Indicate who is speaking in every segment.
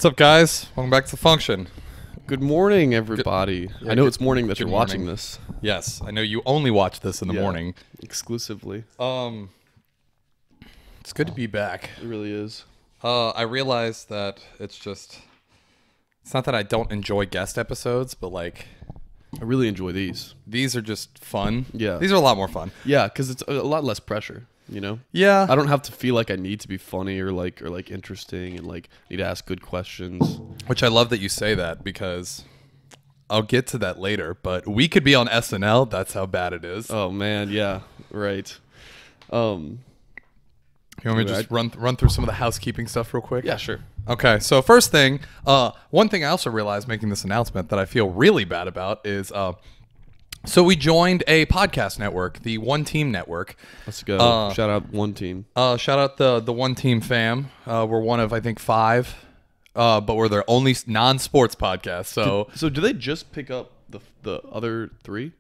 Speaker 1: What's up, guys? Welcome back to the function.
Speaker 2: Good morning, everybody. I know it's morning that you're
Speaker 1: morning.
Speaker 2: watching this.
Speaker 1: Yes, I know you only watch this in the morning.
Speaker 2: Exclusively.
Speaker 1: It's good to be back.
Speaker 2: It really is.
Speaker 1: I realized that it's not that I don't enjoy guest episodes, but like
Speaker 2: I really enjoy these.
Speaker 1: these are just fun.
Speaker 2: Yeah.
Speaker 1: These are a lot more fun.
Speaker 2: Yeah, because it's a lot less pressure, you know?
Speaker 1: Yeah.
Speaker 2: I don't have to feel like I need to be funny or interesting and like need to ask good questions.
Speaker 1: Which I love that you say that because I'll get to that later, but we could be on SNL. That's how bad it is.
Speaker 2: Oh man, yeah. Right.
Speaker 1: You want me to just run through some of the housekeeping stuff real quick?
Speaker 2: Yeah, sure.
Speaker 1: Okay, so first thing, one thing I also realized making this announcement that I feel really bad about is, so we joined a podcast network, the One Team Network.
Speaker 2: Let's go. Shout out One Team.
Speaker 1: Shout out the One Team fam. We're one of, I think, 5, but we're their only non-sports podcast. So
Speaker 2: do they just pick up the other 3?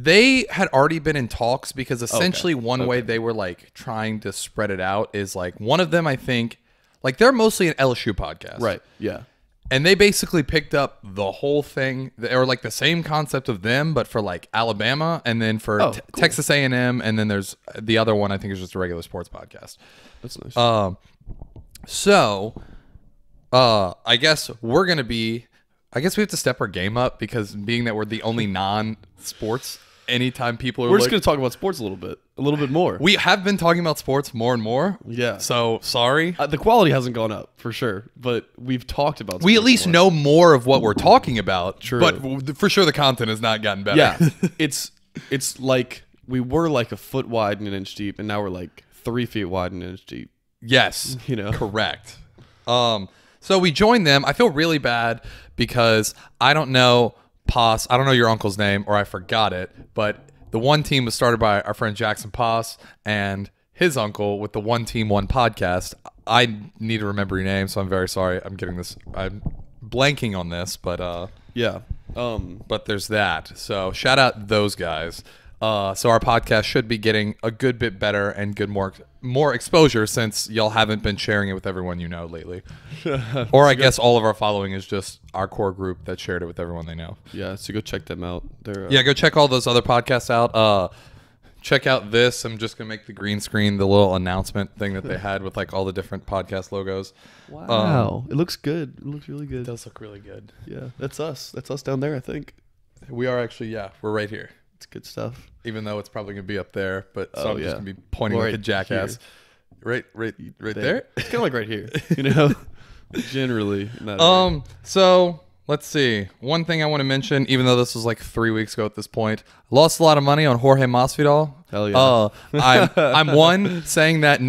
Speaker 1: they had already been in talks because essentially one way they were like trying to spread it out is like one of them, I think, like they're mostly an LSU podcast.
Speaker 2: Right. Yeah.
Speaker 1: And they basically picked up the whole thing, or like the same concept of them, but for like Alabama, and then for
Speaker 2: cool.
Speaker 1: Texas A&M, and then there's the other one. I think is just a regular sports podcast.
Speaker 2: That's nice.
Speaker 1: I guess we're gonna be. I guess we have to step our game up because being that we're the only non-sports. Anytime people are,
Speaker 2: we're just gonna talk about sports a little bit more.
Speaker 1: We have been talking about sports more and more.
Speaker 2: Yeah.
Speaker 1: So sorry.
Speaker 2: The quality hasn't gone up for sure, but we've talked about.
Speaker 1: We at least know more of what we're talking about.
Speaker 2: True.
Speaker 1: But for sure, the content has not gotten better.
Speaker 2: Yeah. it's like we were like a foot wide and an inch deep, and now we're like 3 feet wide and an inch deep.
Speaker 1: Yes.
Speaker 2: You know.
Speaker 1: Correct. So we joined them. I feel really bad because I don't know. Poss, I don't know your uncle's name, or I forgot it, but the One Team was started by our friend Jackson Poss and his uncle with the One Team One podcast. I need to remember your name, so I'm very sorry. I'm blanking on this, but
Speaker 2: yeah.
Speaker 1: But there's that. So shout out those guys. So our podcast should be getting a good bit better and good more exposure since y'all haven't been sharing it with everyone you know lately. Or I guess all of our following is just our core group that shared it with everyone they know.
Speaker 2: Yeah, so go check them out.
Speaker 1: Yeah, go check all those other podcasts out. Check out this. I'm just gonna make the green screen the little announcement thing that they had with like all the different podcast logos.
Speaker 2: Wow, it looks good. It looks really good.
Speaker 1: It does look really good.
Speaker 2: Yeah, that's us. That's us down there, I think.
Speaker 1: We are actually, we're right here.
Speaker 2: It's good stuff.
Speaker 1: Even though it's probably gonna be up there, but so I'm just gonna be pointing like a jackass. Right there.
Speaker 2: It's kind of like right here, you know. Generally, not
Speaker 1: So let's see. One thing I want to mention, even though this was like 3 weeks ago at this point, I lost a lot of money on Jorge Masvidal.
Speaker 2: Hell yeah.
Speaker 1: I'm one saying that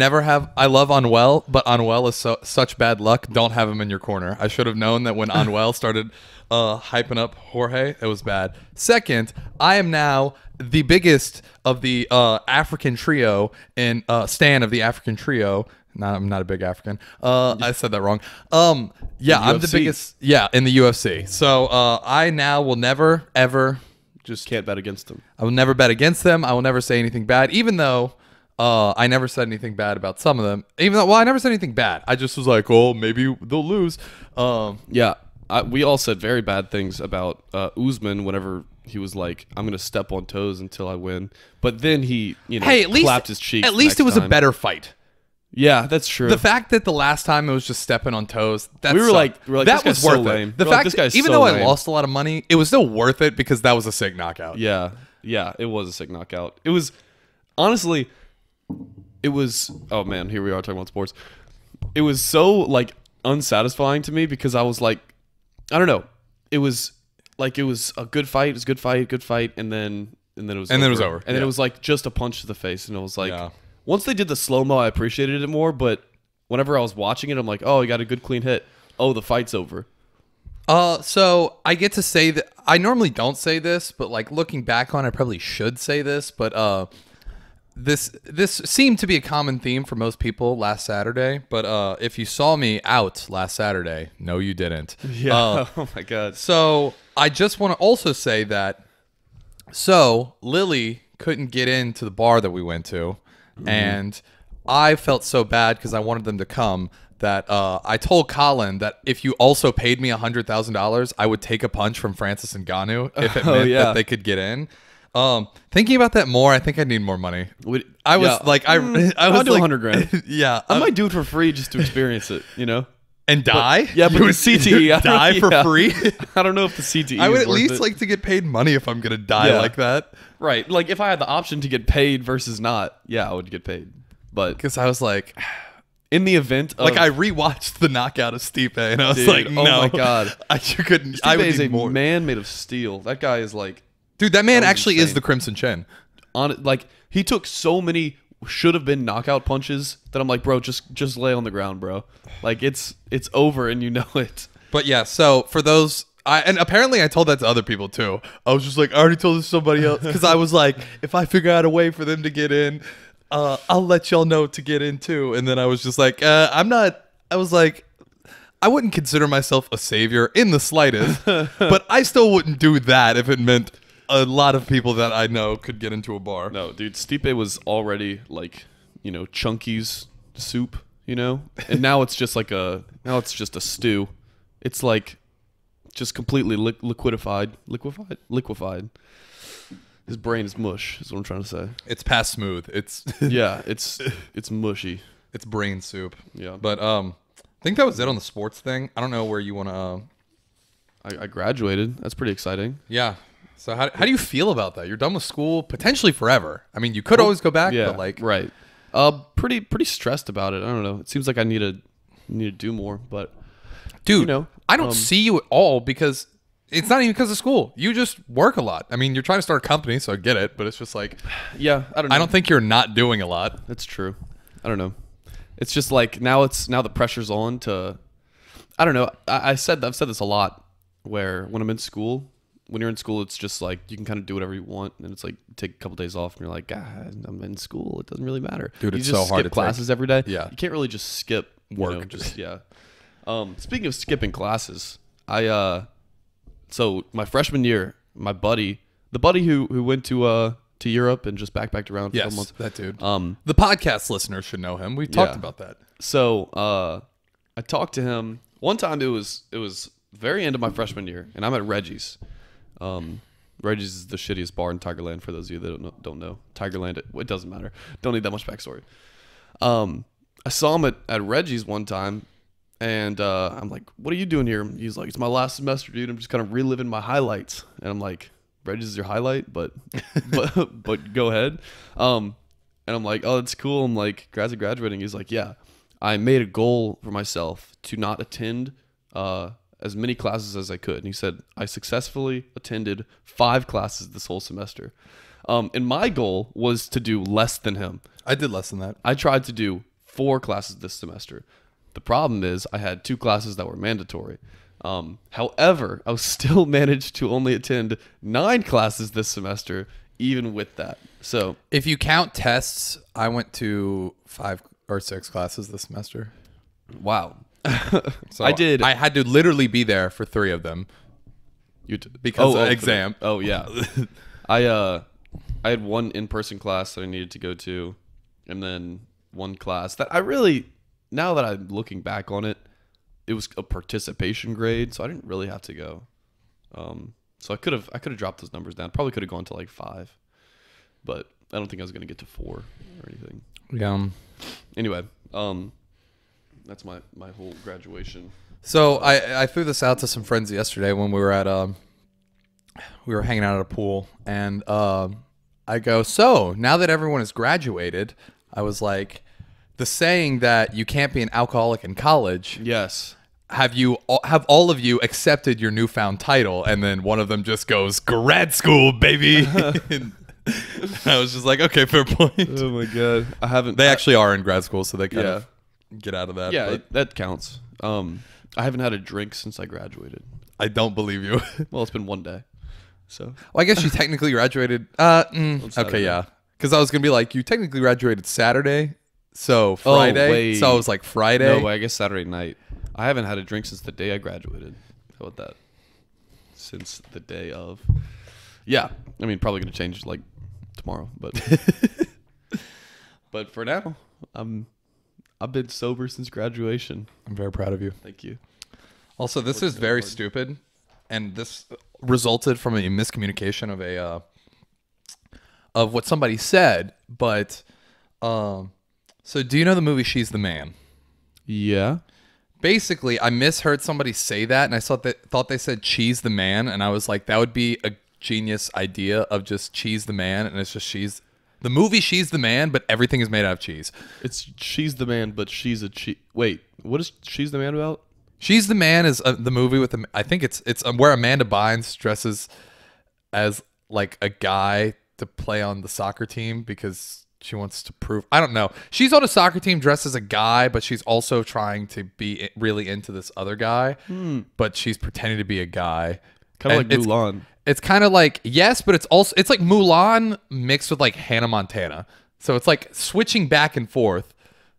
Speaker 1: I love Anuel, but Anuel is such bad luck. Don't have him in your corner. I should have known that when Anuel started hyping up Jorge, it was bad. Second, I am now the biggest of the African trio and stan of the African trio. No, I'm not a big African. I said that wrong. Yeah, I'm the biggest. Yeah, in the UFC. So I now will never ever just
Speaker 2: can't bet against them.
Speaker 1: I will never bet against them. I will never say anything bad, even though I never said anything bad about some of them. Even though, I never said anything bad. I just was like, oh, maybe they'll lose.
Speaker 2: Yeah. We all said very bad things about Usman whenever he was like, I'm going to step on toes until I win. But then he, clapped his cheeks.
Speaker 1: At least it was a better fight.
Speaker 2: Yeah, that's true.
Speaker 1: The fact that the last time it was just stepping on toes,
Speaker 2: we were like
Speaker 1: that was worth it. The fact, even though I lost a lot of money, it was still worth it because that was a sick knockout.
Speaker 2: Yeah, it was a sick knockout. It was, honestly, oh man, here we are talking about sports. It was so like unsatisfying to me because I was like, I don't know. It was like it was a good fight. It was a good fight, and then it was over. And then it was like just a punch to the face, and it was like once they did the slow mo, I appreciated it more. But whenever I was watching it, I'm like, oh, he got a good clean hit. Oh, the fight's over.
Speaker 1: So I get to say that I normally don't say this, but like looking back on it, I probably should say this, but this seemed to be a common theme for most people last Saturday, but if you saw me out last Saturday, no, you didn't.
Speaker 2: Yeah. Oh my God.
Speaker 1: So I just want to also say that. So Lily couldn't get into the bar that we went to, and I felt so bad because I wanted them to come that I told Colin that if you also paid me $100,000, I would take a punch from Francis Ngannou if it meant that they could get in. Thinking about that more, I think I need more money. I was
Speaker 2: I'll do
Speaker 1: like,
Speaker 2: $100,000.
Speaker 1: Yeah,
Speaker 2: I might do it for free just to experience it, you know?
Speaker 1: And die?
Speaker 2: But the CTE.
Speaker 1: Die for free?
Speaker 2: I don't know if the CTE
Speaker 1: I would
Speaker 2: is
Speaker 1: at
Speaker 2: worth
Speaker 1: least
Speaker 2: it.
Speaker 1: like to get paid money if I'm going to die like that.
Speaker 2: Right. Like if I had the option to get paid versus not, yeah, I would get paid. But
Speaker 1: Because I was like...
Speaker 2: in the event of...
Speaker 1: Like I rewatched the knockout of Stipe and I was
Speaker 2: Dude,
Speaker 1: like, no.
Speaker 2: oh my God.
Speaker 1: I couldn't...
Speaker 2: Stipe
Speaker 1: I would
Speaker 2: is
Speaker 1: need
Speaker 2: a
Speaker 1: more.
Speaker 2: man made of steel. That guy is like...
Speaker 1: Dude, that man
Speaker 2: was
Speaker 1: actually is
Speaker 2: insane.
Speaker 1: the Crimson Chin.
Speaker 2: Like he took so many should have been knockout punches that I'm like, bro, just lay on the ground, bro. Like it's over and you know it.
Speaker 1: But yeah, so for those, and apparently I told that to other people too. I was just like, I already told this to somebody else because I was like, if I figure out a way for them to get in, I'll let y'all know to get in too. And then I was just like, I'm not. I was like, I wouldn't consider myself a savior in the slightest, but I still wouldn't do that if it meant a lot of people that I know could get into a bar.
Speaker 2: No, dude, Stipe was already like, you know, Chunky's soup, you know? And now it's just a stew. It's like just completely liquefied. His brain is mush, is what I'm trying to say.
Speaker 1: It's past smooth. It's
Speaker 2: Yeah, it's mushy.
Speaker 1: it's brain soup.
Speaker 2: Yeah.
Speaker 1: But I think that was it on the sports thing. I don't know where you want to
Speaker 2: I graduated. That's pretty exciting.
Speaker 1: Yeah. So how do you feel about that? You're done with school potentially forever. I mean, you could always go back,
Speaker 2: Yeah,
Speaker 1: but like
Speaker 2: right. Pretty stressed about it. I don't know. It seems like I need to do more, but
Speaker 1: dude,
Speaker 2: you know,
Speaker 1: I don't see you at all because it's not even because of school. You just work a lot. I mean, you're trying to start a company, so I get it, but it's just like
Speaker 2: yeah, I don't know.
Speaker 1: I don't think you're not doing a lot.
Speaker 2: That's true. I don't know. It's just like now the pressure's on to I don't know. I've said this a lot where when I'm in school, when you're in school, it's just like you can kind of do whatever you want, and it's like take a couple days off, and you're like, God, I'm in school. It doesn't really matter,
Speaker 1: Dude.
Speaker 2: You
Speaker 1: It's
Speaker 2: just
Speaker 1: so hard
Speaker 2: skip
Speaker 1: to
Speaker 2: classes every day.
Speaker 1: Yeah.
Speaker 2: You can't really just skip
Speaker 1: Work.
Speaker 2: Speaking of skipping classes, so my freshman year, the buddy who went to Europe and just backpacked around for a couple
Speaker 1: Yes,
Speaker 2: months.
Speaker 1: that dude. The podcast listeners should know him. We talked about that.
Speaker 2: So I talked to him one time. It was very end of my freshman year, and I'm at Reggie's. Reggie's is the shittiest bar in Tigerland. For those of you that don't know, Tigerland. It doesn't matter. Don't need that much backstory. I saw him at Reggie's one time, and I'm like, "What are you doing here?" He's like, "It's my last semester, dude. I'm just kind of reliving my highlights." And I'm like, "Reggie's is your highlight, but but go ahead." And I'm like, "Oh, that's cool." I'm like, graduating. He's like, "Yeah, I made a goal for myself to not attend as many classes as I could." And he said, I successfully attended 5 classes this whole semester. And my goal was to do less than him.
Speaker 1: I did less than that.
Speaker 2: I tried to do 4 classes this semester. The problem is I had 2 classes that were mandatory. However, I still managed to only attend 9 classes this semester, even with that. So
Speaker 1: If you count tests, I went to 5 or 6 classes this semester.
Speaker 2: wow.
Speaker 1: So
Speaker 2: I did.
Speaker 1: I had to literally be there for 3 of them because of exam.
Speaker 2: Oh yeah. I had one in-person class that I needed to go to, and then one class that I really, now that I'm looking back on it, it was a participation grade, so I didn't really have to go. So I could have dropped those numbers down. Probably could have gone to like 5, but I don't think I was gonna get to 4 or anything.
Speaker 1: Yeah.
Speaker 2: Anyway, that's my whole graduation.
Speaker 1: So I threw this out to some friends yesterday when we were hanging out at a pool, and I go, so now that everyone has graduated, I was like, the saying that you can't be an alcoholic in college.
Speaker 2: Yes.
Speaker 1: Have all of you accepted your newfound title? And then one of them just goes, grad school, baby. And I was just like, okay, fair point.
Speaker 2: Oh my god, I haven't.
Speaker 1: They actually are in grad school, so they kind of get out of that.
Speaker 2: Yeah,
Speaker 1: but
Speaker 2: that counts. I haven't had a drink since I graduated.
Speaker 1: I don't believe you.
Speaker 2: Well, it's been one day. So
Speaker 1: Well, I guess you technically graduated. Okay,
Speaker 2: Saturday.
Speaker 1: yeah. Because I was gonna be like, you technically graduated Saturday, so Friday.
Speaker 2: wait.
Speaker 1: So I was like Friday.
Speaker 2: No, I guess Saturday night. I haven't had a drink since the day I graduated. How about that? Since the day of. Yeah, I mean, probably gonna change like tomorrow, but but for now, I'm I've been sober since graduation.
Speaker 1: I'm very proud of you.
Speaker 2: Thank you.
Speaker 1: Also, this is very stupid, and this resulted from a miscommunication of what somebody said. But so do you know the movie She's the Man?
Speaker 2: Yeah.
Speaker 1: Basically, I misheard somebody say that, and I thought they said Cheese the Man, and I was like, that would be a genius idea of just Cheese the Man, and it's just the movie She's the Man, but everything is made out of cheese.
Speaker 2: It's She's the Man, but she's a cheese. Wait, what is She's the Man about?
Speaker 1: She's the Man is the movie with I think it's where Amanda Bynes dresses as like a guy to play on the soccer team because she wants to prove, I don't know. She's on a soccer team dressed as a guy, but she's also trying to be really into this other guy. But she's pretending to be a guy.
Speaker 2: Kind of like Mulan.
Speaker 1: It's kind of like, yes, but it's like Mulan mixed with like Hannah Montana. So it's like switching back and forth.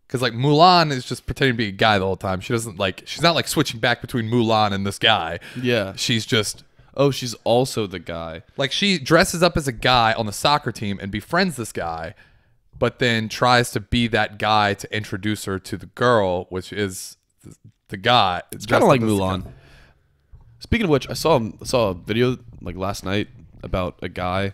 Speaker 1: Because like Mulan is just pretending to be a guy the whole time. She's not like switching back between Mulan and this guy.
Speaker 2: Yeah.
Speaker 1: She's just...
Speaker 2: Oh, she's also the guy.
Speaker 1: Like she dresses up as a guy on the soccer team and befriends this guy, but then tries to be that guy to introduce her to the girl, which is the guy.
Speaker 2: It's kind of like Mulan. Speaking of which, I saw a video like last night about a guy.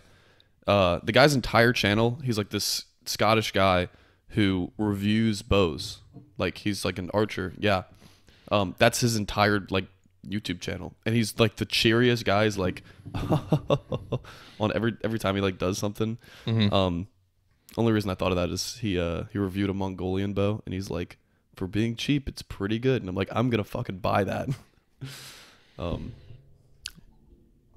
Speaker 2: The guy's entire channel, he's like this Scottish guy who reviews bows. Like he's like an archer. Yeah. That's his entire like YouTube channel, and he's like the cheeriest guy. He's like on every time he like does something. Only reason I thought of that is he reviewed a Mongolian bow, and he's like, for being cheap, it's pretty good. And I'm like, I'm gonna fucking buy that.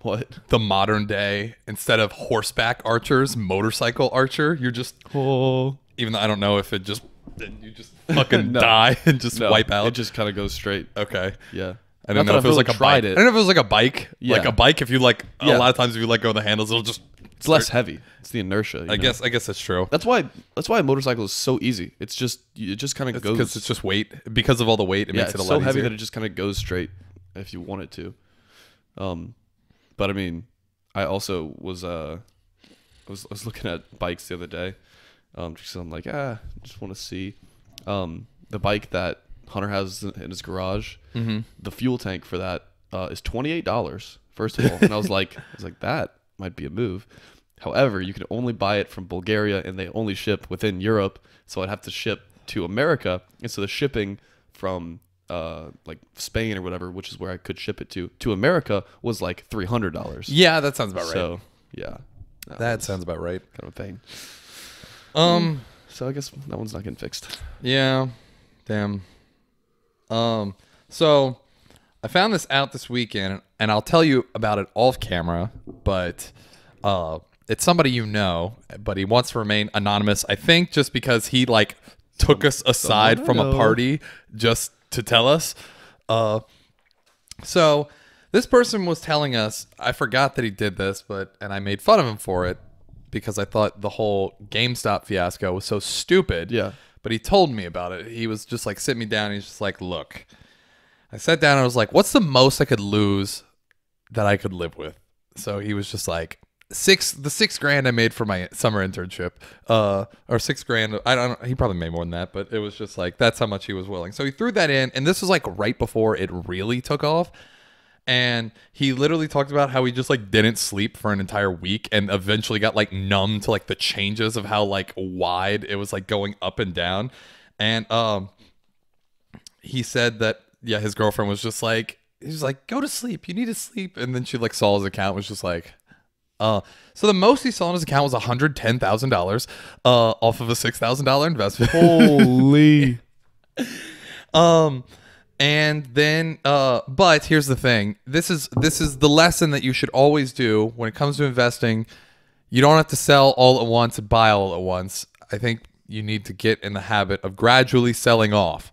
Speaker 2: What?
Speaker 1: The modern day, instead of horseback archers, motorcycle archer. You're just even though I don't know if it just you just fucking die and just wipe out.
Speaker 2: It just kind of goes straight.
Speaker 1: Okay.
Speaker 2: Yeah.
Speaker 1: I don't know if it was like a bike. I don't know if it was like a bike.
Speaker 2: Yeah.
Speaker 1: Like a bike, if you like a lot of times if you let go of the handles, it'll just
Speaker 2: It's less heavy. It's the inertia.
Speaker 1: I guess that's true.
Speaker 2: That's why a motorcycle is so easy. It just kind of goes
Speaker 1: because it's just weight. Because of all the weight, it makes it a lot
Speaker 2: so heavy
Speaker 1: easier.
Speaker 2: that it just kind of goes straight if you want it to. But I mean, I also was looking at bikes the other day. Just I'm like, just want to see the bike that Hunter has in his garage. The fuel tank for that is $28. First of all, and I was like, that might be a move. However, you can only buy it from Bulgaria, and they only ship within Europe. So I'd have to ship to America, and so the shipping from like Spain or whatever, which is where I could ship it to America, was like $300.
Speaker 1: Yeah, that sounds about right.
Speaker 2: So yeah,
Speaker 1: that sounds about right.
Speaker 2: Kind of a pain. So I guess that one's not getting fixed.
Speaker 1: Yeah, damn. So I found this out this weekend, and I'll tell you about it off camera, but it's somebody you know, but he wants to remain anonymous. I think just because he like took us aside from a party just to tell us. So this person was telling us, I forgot that he did this, and I made fun of him for it because I thought the whole GameStop fiasco was so stupid.
Speaker 2: Yeah.
Speaker 1: But he told me about it. He was just like, sit me down. He's just like, look. I sat down and I was like, what's the most I could lose that I could live with? So he was just like, the $6,000 I made for my summer internship, or $6,000. I don't know. He probably made more than that, but it was just like, that's how much he was willing. So he threw that in, and this was like right before it really took off. And he literally talked about how he just like didn't sleep for an entire week and eventually got like numb to like the changes of how like wide it was like going up and down. And he said that his girlfriend was just like, he's like, go to sleep, you need to sleep. And then she like saw his account, was just like, so the most he saw on his account was $110,000 off of a $6,000 investment.
Speaker 2: Holy.
Speaker 1: And then, but here's the thing. This is the lesson that you should always do when it comes to investing. You don't have to sell all at once and buy all at once. I think you need to get in the habit of gradually selling off,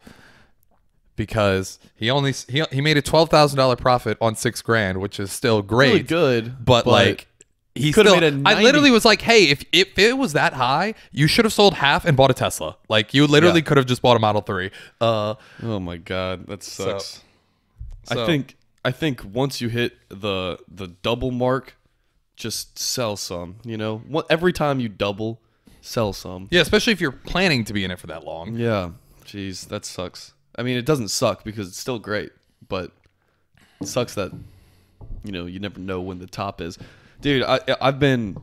Speaker 1: because he made a $12,000 profit on $6,000, which is still great,
Speaker 2: really good,
Speaker 1: but like. He
Speaker 2: could have
Speaker 1: still,
Speaker 2: made a 90.
Speaker 1: I literally was like, hey, if it was that high, you should have sold half and bought a Tesla. Like, you literally could have just bought a Model 3.
Speaker 2: Oh my God, that sucks.
Speaker 1: So,
Speaker 2: I think once you hit the double mark, just sell some, you know? Every time you double, sell some.
Speaker 1: Yeah, especially if you're planning to be in it for that long.
Speaker 2: Yeah. Jeez, that sucks. I mean, it doesn't suck because it's still great, but it sucks that you never know when the top is. Dude, I've been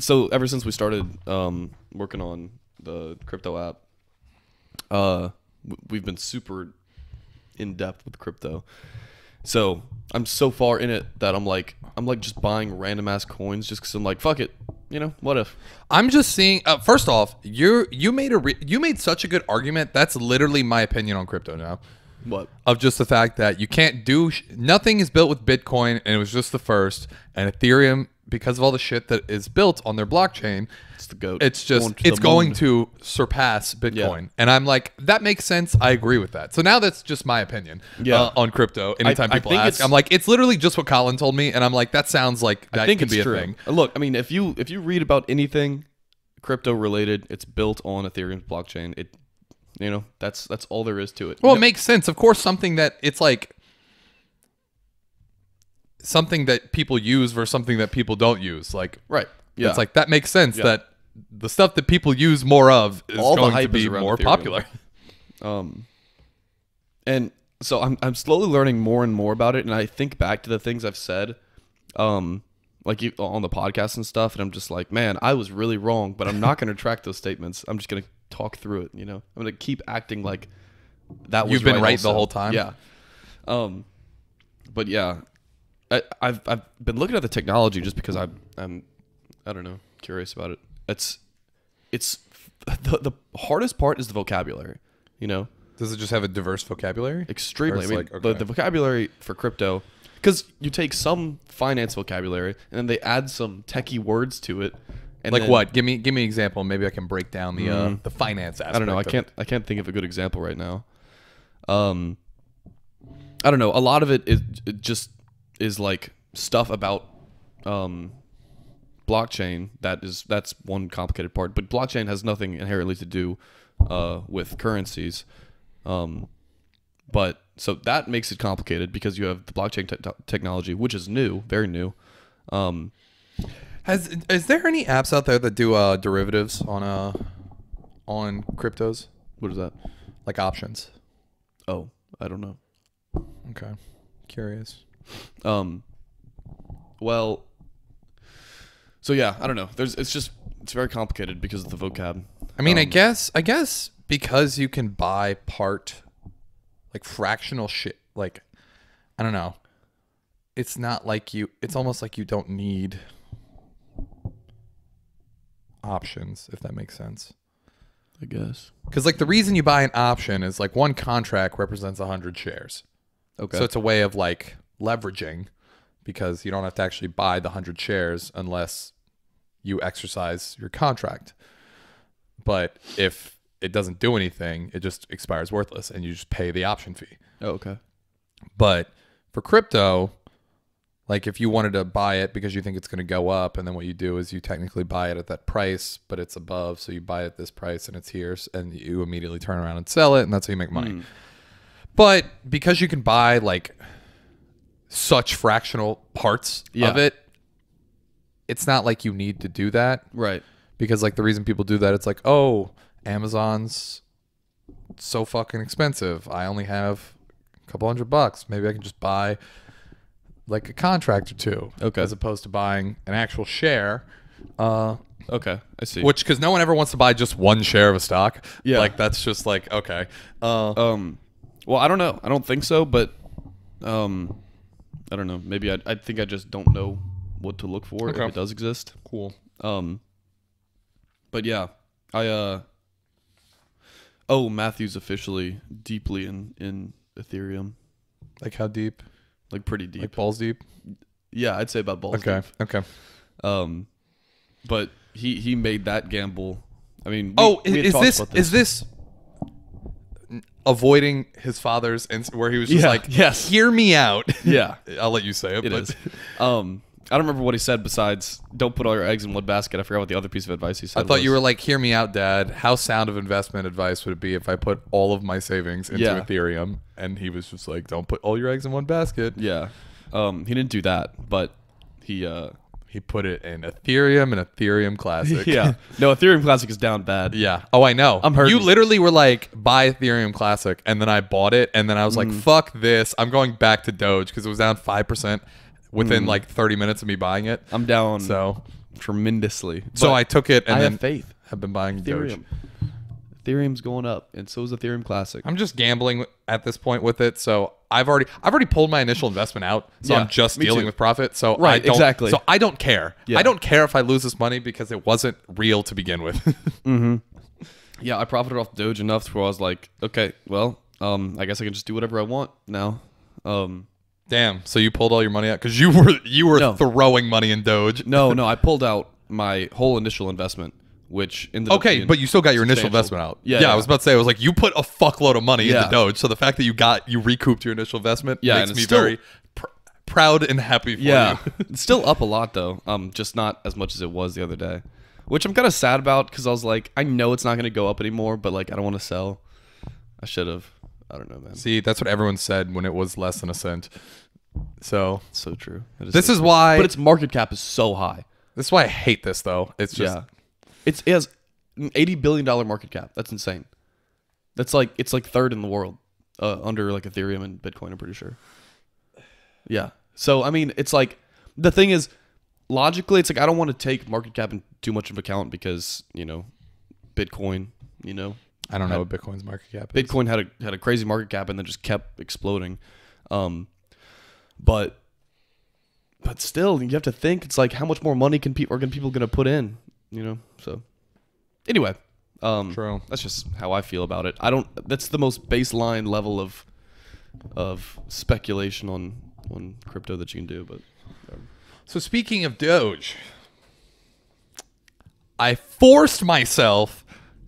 Speaker 2: ever since we started working on the crypto app, we've been super in depth with crypto. So I'm so far in it that I'm like just buying random ass coins just because I'm like, fuck it, what if?
Speaker 1: I'm just seeing. First off, you made such a good argument. That's literally my opinion on crypto now.
Speaker 2: What?
Speaker 1: Of just the fact that you can't do nothing is built with Bitcoin, and it was just the first, and Ethereum, because of all the shit that is built on their blockchain,
Speaker 2: it's the goat.
Speaker 1: It's just it's going to surpass Bitcoin, and I'm like, that makes sense. I agree with that. So now that's just my opinion on crypto. Anytime people ask, I'm like, it's literally just what Colin told me, and I'm like, that sounds like that could be a thing.
Speaker 2: Look, I mean, if you read about anything crypto related, it's built on Ethereum's blockchain. That's all there is to it.
Speaker 1: Well, it makes sense. Of course, something that it's like something that people use versus something that people don't use. Like,
Speaker 2: right. Yeah.
Speaker 1: It's like that makes sense that the stuff that people use more of is all going to be more popular.
Speaker 2: And so I'm slowly learning more and more about it, and I think back to the things I've said, like on the podcast and stuff, and I'm just like, man, I was really wrong, but I'm not going to track those statements. I'm just going to talk through it. I'm going to keep acting like that was
Speaker 1: you've been right
Speaker 2: also.
Speaker 1: the whole time.
Speaker 2: Yeah. But yeah, I've been looking at the technology just because I'm I don't know, curious about it. It's the hardest part is the vocabulary.
Speaker 1: Does it just have a diverse vocabulary?
Speaker 2: Extremely. I mean, the vocabulary for crypto, because you take some finance vocabulary and then they add some techie words to it. And
Speaker 1: like what? Give me an example. Maybe I can break down the finance aspect.
Speaker 2: I don't know. I can't think of a good example right now. I don't know. A lot of it just is like stuff about blockchain. That's one complicated part. But blockchain has nothing inherently to do with currencies. But so that makes it complicated because you have the blockchain technology, which is new, very new.
Speaker 1: Is there any apps out there that do derivatives on cryptos?
Speaker 2: What is that?
Speaker 1: Like options?
Speaker 2: Oh, I don't know.
Speaker 1: Okay, curious.
Speaker 2: Well, so yeah, I don't know. It's very complicated because of the vocab.
Speaker 1: I mean, I guess because you can buy like fractional shit. Like, I don't know. It's not like it's almost like you don't need options, if that makes sense.
Speaker 2: I guess.
Speaker 1: Because like the reason you buy an option is like one contract represents 100 shares.
Speaker 2: Okay.
Speaker 1: So it's a way of like leveraging, because you don't have to actually buy the 100 shares unless you exercise your contract. But if it doesn't do anything, it just expires worthless and you just pay the option fee.
Speaker 2: Oh, okay.
Speaker 1: But for crypto, like if you wanted to buy it because you think it's going to go up, and then what you do is you technically buy it at that price, but it's above, so you buy it at this price and it's here, and you immediately turn around and sell it, and that's how you make money. But because you can buy like such fractional parts of it, it's not like you need to do that.
Speaker 2: Right.
Speaker 1: Because like the reason people do that, it's like, oh, Amazon's so fucking expensive. I only have a couple $100. Maybe I can just buy like a contract or two, as opposed to buying an actual share.
Speaker 2: Okay, I see.
Speaker 1: Which, because no one ever wants to buy just one share of a stock.
Speaker 2: Yeah,
Speaker 1: like that's just like okay.
Speaker 2: Well, I don't know. I don't think so, but I don't know. Maybe I think I just don't know what to look for if it does exist.
Speaker 1: Cool.
Speaker 2: But yeah, Matthew's officially deeply in Ethereum.
Speaker 1: Like how deep?
Speaker 2: Like pretty deep.
Speaker 1: Like balls deep?
Speaker 2: Yeah, I'd say about balls deep.
Speaker 1: Okay.
Speaker 2: But he made that gamble. I mean,
Speaker 1: is this avoiding his father's where he was just like,
Speaker 2: yes,
Speaker 1: hear me out?
Speaker 2: Yeah.
Speaker 1: I'll let you say it.
Speaker 2: It is. I don't remember what he said besides don't put all your eggs in one basket. I forgot what the other piece of advice he said.
Speaker 1: I thought you were like, hear me out, Dad. How sound of investment advice would it be if I put all of my savings into Ethereum? And he was just like, don't put all your eggs in one basket.
Speaker 2: Yeah. He didn't do that, but he
Speaker 1: He put it in Ethereum and Ethereum Classic.
Speaker 2: Yeah. No, Ethereum Classic is down bad.
Speaker 1: Yeah. Oh, I know.
Speaker 2: I'm hurting.
Speaker 1: You literally were like, buy Ethereum Classic, and then I bought it, and then I was like, fuck this. I'm going back to Doge because it was down 5% within like 30 minutes of me buying it.
Speaker 2: I'm down
Speaker 1: So
Speaker 2: tremendously.
Speaker 1: So
Speaker 2: But
Speaker 1: I took it and
Speaker 2: I
Speaker 1: then
Speaker 2: have faith.
Speaker 1: have been buying Doge.
Speaker 2: Ethereum. Ethereum's going up, and so is Ethereum Classic.
Speaker 1: I'm just gambling at this point with it, so I've already pulled my initial investment out, so
Speaker 2: Yeah,
Speaker 1: I'm just
Speaker 2: me
Speaker 1: dealing
Speaker 2: too.
Speaker 1: with profit. So
Speaker 2: Right,
Speaker 1: I don't,
Speaker 2: exactly.
Speaker 1: So I don't care.
Speaker 2: Yeah.
Speaker 1: I don't care if I lose this money because it wasn't real to begin with.
Speaker 2: Yeah, I profited off Doge enough to where I was like, okay, well, I guess I can just do whatever I want now.
Speaker 1: Damn. So you pulled all your money out because you were
Speaker 2: No.
Speaker 1: throwing money in Doge.
Speaker 2: No, I pulled out my whole initial investment, which ended up
Speaker 1: Okay,
Speaker 2: being
Speaker 1: but you still got your initial
Speaker 2: substantial.
Speaker 1: investment out.
Speaker 2: Yeah,
Speaker 1: I was about to say, I was like, you put a fuckload of money
Speaker 2: Yeah.
Speaker 1: into Doge, so the fact that you recouped your initial investment
Speaker 2: Yeah,
Speaker 1: makes
Speaker 2: and
Speaker 1: me
Speaker 2: it's still-
Speaker 1: very proud and happy for
Speaker 2: Yeah,
Speaker 1: you.
Speaker 2: it's still up a lot though. Just not as much as it was the other day, which I'm kind of sad about because I was like, I know it's not going to go up anymore, but like I don't want to sell. I should have. I don't know, man.
Speaker 1: See, that's what everyone said when it was less than a cent. So
Speaker 2: So true.
Speaker 1: this
Speaker 2: so
Speaker 1: is
Speaker 2: true.
Speaker 1: why
Speaker 2: But its market cap is so high.
Speaker 1: this is why I hate this though. It's just
Speaker 2: Yeah, it has an $80 billion market cap. That's insane. It's like third in the world, under like Ethereum and Bitcoin. I'm pretty sure. Yeah. So I mean, it's like the thing is, logically, it's like I don't want to take market cap in too much of account because Bitcoin.
Speaker 1: I don't know what Bitcoin's market cap is.
Speaker 2: Bitcoin had a crazy market cap and then just kept exploding. But still, you have to think it's like how much more money can people going to put in, So anyway,
Speaker 1: True.
Speaker 2: that's just how I feel about it. That's the most baseline level of speculation on crypto that you can do, but
Speaker 1: So speaking of Doge, I forced myself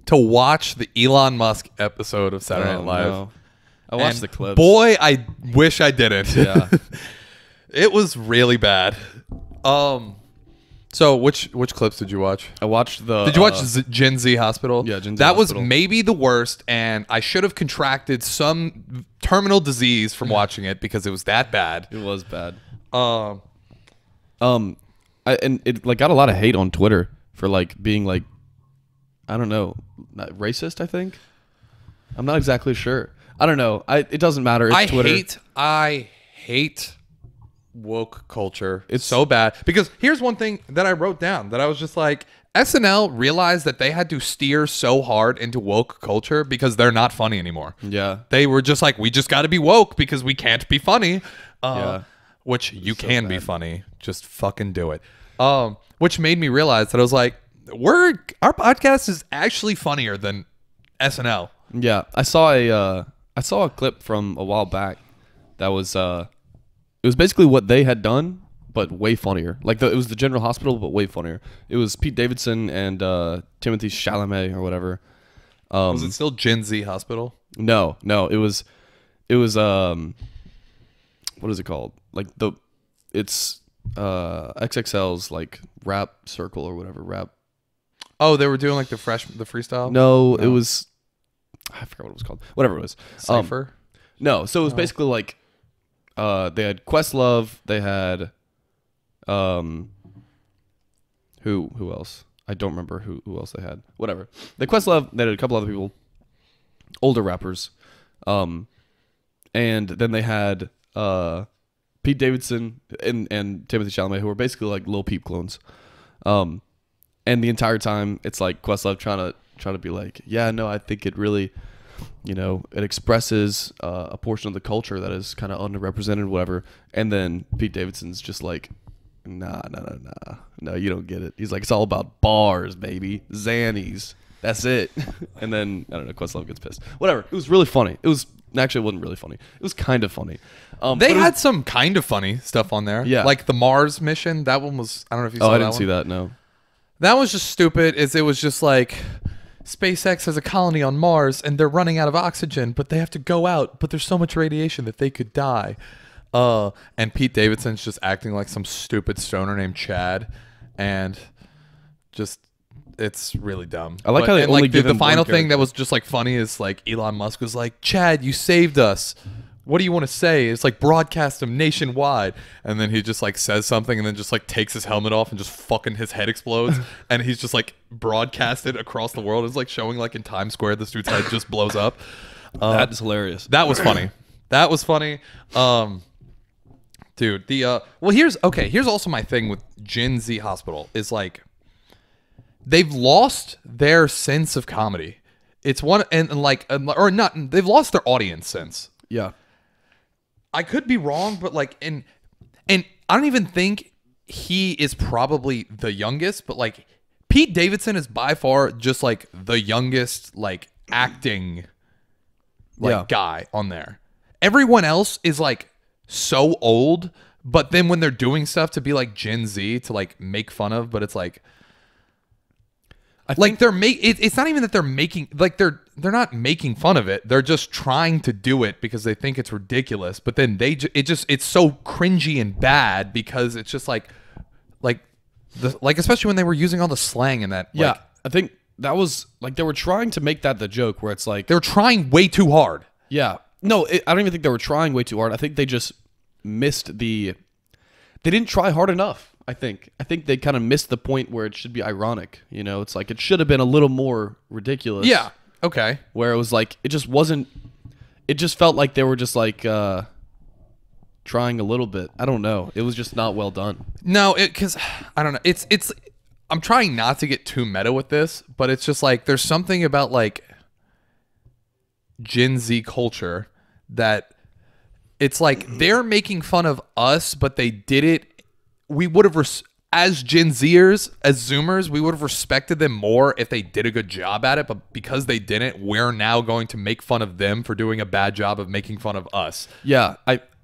Speaker 1: to watch the Elon Musk episode of Saturday Night Live.
Speaker 2: no. I watched
Speaker 1: And
Speaker 2: the clips.
Speaker 1: Boy, I wish I didn't.
Speaker 2: Yeah.
Speaker 1: It was really bad. So which clips did you watch?
Speaker 2: I watched the
Speaker 1: Did you watch Gen Z Hospital?
Speaker 2: Yeah, Gen Z
Speaker 1: That
Speaker 2: Hospital.
Speaker 1: was maybe the worst, and I should have contracted some terminal disease from watching it because it was that bad.
Speaker 2: It was bad.
Speaker 1: Um,
Speaker 2: And it like got a lot of hate on Twitter for like being like, I don't know, not racist. I think I'm not exactly sure. I don't know. It doesn't matter. It's Twitter.
Speaker 1: I hate woke culture. It's so bad because here's one thing that I wrote down that I was just like, SNL realized that they had to steer so hard into woke culture because they're not funny anymore.
Speaker 2: Yeah.
Speaker 1: They were just like, we just got to be woke because we can't be funny.
Speaker 2: Yeah.
Speaker 1: Which you
Speaker 2: so
Speaker 1: can be
Speaker 2: bad.
Speaker 1: funny. Just fucking do it. Which made me realize that I was like, our podcast is actually funnier than SNL.
Speaker 2: Yeah. I saw a clip from a while back that was it was basically what they had done, but way funnier. Like it was the General Hospital, but way funnier. It was Pete Davidson and Timothy Chalamet or whatever.
Speaker 1: Was it still Gen Z Hospital?
Speaker 2: No, it was what is it called? Like it's XXL's like rap circle or whatever rap.
Speaker 1: Oh, they were doing like the freestyle?
Speaker 2: No, it was I forgot what it was called. Whatever it was.
Speaker 1: Cypher?
Speaker 2: No, so it was basically like they had Questlove, they had who else? I don't remember who else they had. Whatever. The Questlove, they had a couple other people, older rappers. And then they had Pete Davidson and Timothy Chalamet, who were basically like Lil Peep clones. And the entire time it's like Questlove trying to be like, yeah, no, I think it really, it expresses a portion of the culture that is kind of underrepresented, whatever. And then Pete Davidson's just like, nah, no, you don't get it. He's like, it's all about bars, baby, Xannies. That's it. And then I don't know, Questlove gets pissed. Whatever. It was really funny. It wasn't really funny. It was kind of funny.
Speaker 1: They had some kind of funny stuff on there.
Speaker 2: Yeah.
Speaker 1: Like the Mars mission. That one was, I don't know if you saw that
Speaker 2: I didn't
Speaker 1: one.
Speaker 2: see that. No.
Speaker 1: That was just stupid. It was just like SpaceX has a colony on Mars and they're running out of oxygen, but they have to go out. But there's so much radiation that they could die. And Pete Davidson's just acting like some stupid stoner named Chad, and just it's really dumb.
Speaker 2: I like how they
Speaker 1: and
Speaker 2: only
Speaker 1: like
Speaker 2: give
Speaker 1: the
Speaker 2: him
Speaker 1: final
Speaker 2: one
Speaker 1: thing that
Speaker 2: character.
Speaker 1: was just like funny is like Elon Musk was like, Chad, you saved us. what do you want to say? It's like broadcast him nationwide. And then he just like says something and then just like takes his helmet off and just fucking his head explodes. And he's just like broadcasted across the world. It's like showing like in Times Square, this dude's head just blows up.
Speaker 2: That is hilarious.
Speaker 1: That was funny. That was funny. Dude, well, here's also my thing with Gen Z Hospital is like, they've lost their sense of comedy. It's one, and like, or not, they've lost their audience sense.
Speaker 2: Yeah.
Speaker 1: I could be wrong, but like, and I don't even think he is probably the youngest, but like, Pete Davidson is by far just like the youngest, like, acting guy on there. Everyone else is like so old, but then when they're doing stuff to be like Gen Z to like make fun of, but it's like, it's not even that they're making, like, they're not making fun of it. They're just trying to do it because they think it's ridiculous. But then it's so cringy and bad because it's just like especially when they were using all the slang in that.
Speaker 2: Yeah,
Speaker 1: like,
Speaker 2: I think that was like they were trying to make that the joke where it's like
Speaker 1: they were trying way too hard.
Speaker 2: Yeah, no, I don't even think they were trying way too hard. I think they just missed they didn't try hard enough. I think they kind of missed the point where it should be ironic. You know, it's like it should have been a little more ridiculous.
Speaker 1: Yeah. Okay.
Speaker 2: Where it was like it just wasn't. It just felt like they were just like trying a little bit. I don't know. It was just not well done.
Speaker 1: No, because I don't know. It's. I'm trying not to get too meta with this, but it's just like there's something about like Gen Z culture that it's like they're making fun of us, but they did it. We would have, as Gen Zers, as Zoomers, we would have respected them more if they did a good job at it. But because they didn't, we're now going to make fun of them for doing a bad job of making fun of us.
Speaker 2: Yeah.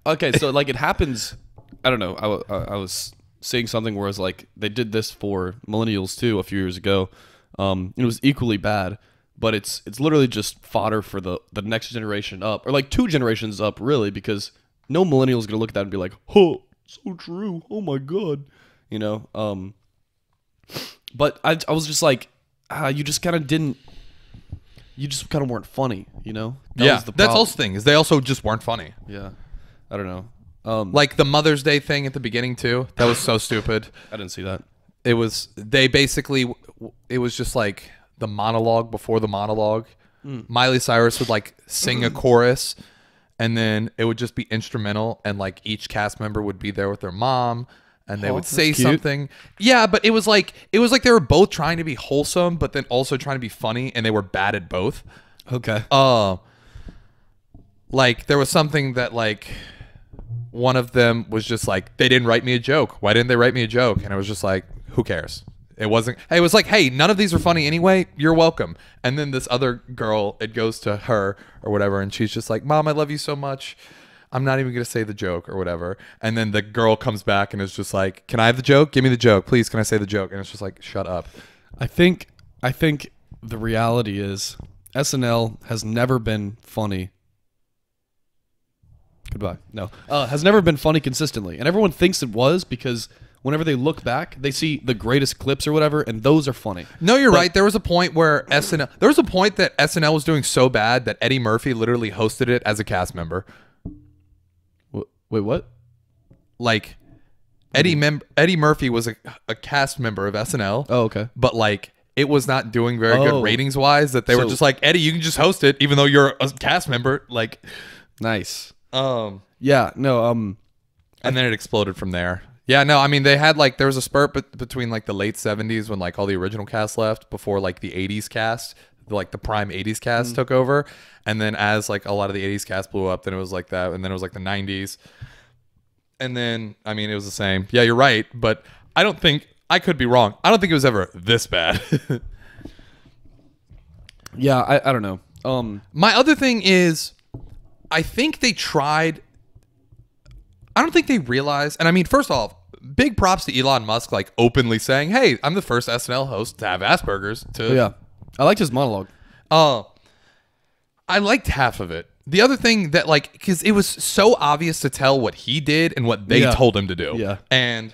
Speaker 2: Okay. So like it happens. I don't know. I was seeing something where it's like they did this for millennials too a few years ago. It was equally bad, but it's literally just fodder for the next generation up, or like 2 generations up, really, because no millennial is gonna look at that and be like, "Oh, so true. Oh my god," you know. But I was just like, you just kind of didn't. You just kind of weren't funny, you know.
Speaker 1: That's also the thing is they also just weren't funny.
Speaker 2: Yeah, I don't know.
Speaker 1: Like the Mother's Day thing at the beginning too. That was so stupid.
Speaker 2: I didn't see that.
Speaker 1: It was it was just like the monologue before the monologue. Miley Cyrus would like sing a chorus, and then it would just be instrumental, and like each cast member would be there with their mom, and they would say something. Yeah, but it was like they were both trying to be wholesome, but then also trying to be funny, and they were bad at both.
Speaker 2: Okay.
Speaker 1: Like there was something that like one of them was just like, they didn't write me a joke. Why didn't they write me a joke? And I was just like, who cares? It was like, hey, none of these are funny anyway. You're welcome. And then this other girl, it goes to her or whatever, and she's just like, Mom, I love you so much. I'm not even going to say the joke or whatever. And then the girl comes back and is just like, can I have the joke? Give me the joke. Please, can I say the joke? And it's just like, shut up.
Speaker 2: I think the reality is SNL has never been funny. Goodbye. No. Has never been funny consistently. And everyone thinks it was because whenever they look back, they see the greatest clips or whatever, and those are funny.
Speaker 1: No, you're right. There was a point where that SNL was doing so bad that Eddie Murphy literally hosted it as a cast member.
Speaker 2: Wait, what?
Speaker 1: Like, Eddie Murphy was a cast member of SNL.
Speaker 2: Oh, okay.
Speaker 1: But like, it was not doing very good ratings wise. That they were just like, Eddie, you can just host it, even though you're a cast member. Like,
Speaker 2: nice.
Speaker 1: Yeah, no. And then it exploded from there. Yeah, no. I mean, they had like there was a spurt between like the late '70s when like all the original cast left before like the '80s cast, like the prime '80s cast took over, and then as like a lot of the '80s cast blew up, then it was like that, and then it was like the '90s, and then I mean it was the same. Yeah, you're right, but I don't think I could be wrong. I don't think it was ever this bad.
Speaker 2: Yeah, I don't know.
Speaker 1: My other thing is, I think they tried. I don't think they realized, and I mean, first off, big props to Elon Musk, like openly saying, "Hey, I'm the first SNL host to have Asperger's."
Speaker 2: Yeah, I liked his monologue.
Speaker 1: I liked half of it. The other thing that like, because it was so obvious to tell what he did and what they told him to do.
Speaker 2: Yeah,
Speaker 1: and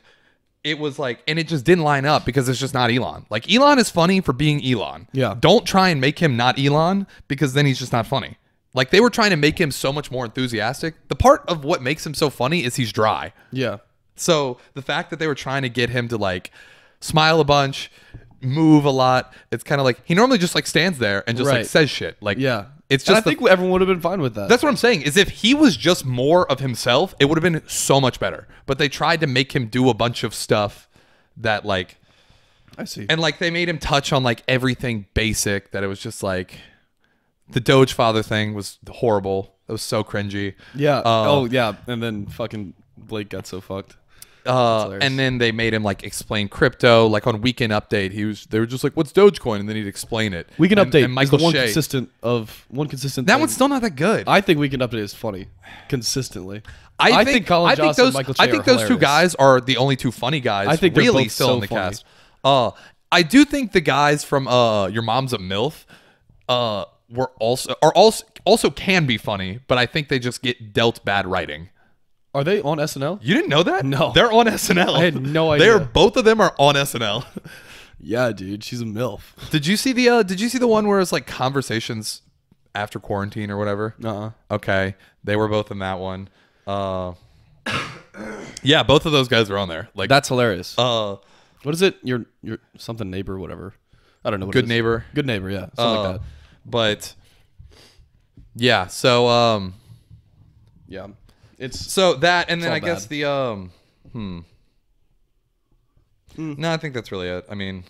Speaker 1: it was like, and it just didn't line up because it's just not Elon. Like Elon is funny for being Elon.
Speaker 2: Yeah,
Speaker 1: don't try and make him not Elon because then he's just not funny. Like they were trying to make him so much more enthusiastic. The part of what makes him so funny is he's dry.
Speaker 2: Yeah.
Speaker 1: So the fact that they were trying to get him to like smile a bunch, move a lot, it's kind of like he normally just like stands there and just like says shit. Like it's just.
Speaker 2: And I think everyone would have been fine with that.
Speaker 1: That's what I'm saying. Is if he was just more of himself, it would have been so much better. But they tried to make him do a bunch of stuff that like.
Speaker 2: I see.
Speaker 1: And like they made him touch on like everything basic that it was just like. The Doge father thing was horrible. It was so cringy.
Speaker 2: Yeah. Oh yeah. And then fucking Blake got so fucked.
Speaker 1: And then they made him like explain crypto. Like on Weekend Update, they were just like, "What's Dogecoin?" And then he'd explain it.
Speaker 2: Weekend Update.
Speaker 1: And Michael
Speaker 2: one
Speaker 1: Shea.
Speaker 2: consistent. That
Speaker 1: thing. One's still not that good.
Speaker 2: I think Weekend Update is funny, consistently.
Speaker 1: I think
Speaker 2: Colin Johnson and Michael Shea
Speaker 1: I think those two guys are the only two funny guys.
Speaker 2: I think they're
Speaker 1: really
Speaker 2: both
Speaker 1: still
Speaker 2: so
Speaker 1: in the
Speaker 2: funny.
Speaker 1: cast. I do think the guys from Your Mom's a MILF were also can be funny, but I think they just get dealt bad writing.
Speaker 2: Are they on SNL?
Speaker 1: You didn't know that?
Speaker 2: No.
Speaker 1: They're on SNL.
Speaker 2: I had no idea.
Speaker 1: Both of them are on SNL.
Speaker 2: Yeah, dude, she's a MILF.
Speaker 1: Did you see the one where it's like conversations after quarantine or whatever? Okay. They were both in that one. Yeah, both of those guys are on there. Like
Speaker 2: that's hilarious. What is it? Your something neighbor, whatever. I don't know what
Speaker 1: Good
Speaker 2: it is.
Speaker 1: Neighbor.
Speaker 2: Good Neighbor, yeah. Something like that.
Speaker 1: But yeah, so
Speaker 2: yeah. It's
Speaker 1: so that, and then I
Speaker 2: bad.
Speaker 1: guess the No, I think that's really it. I mean,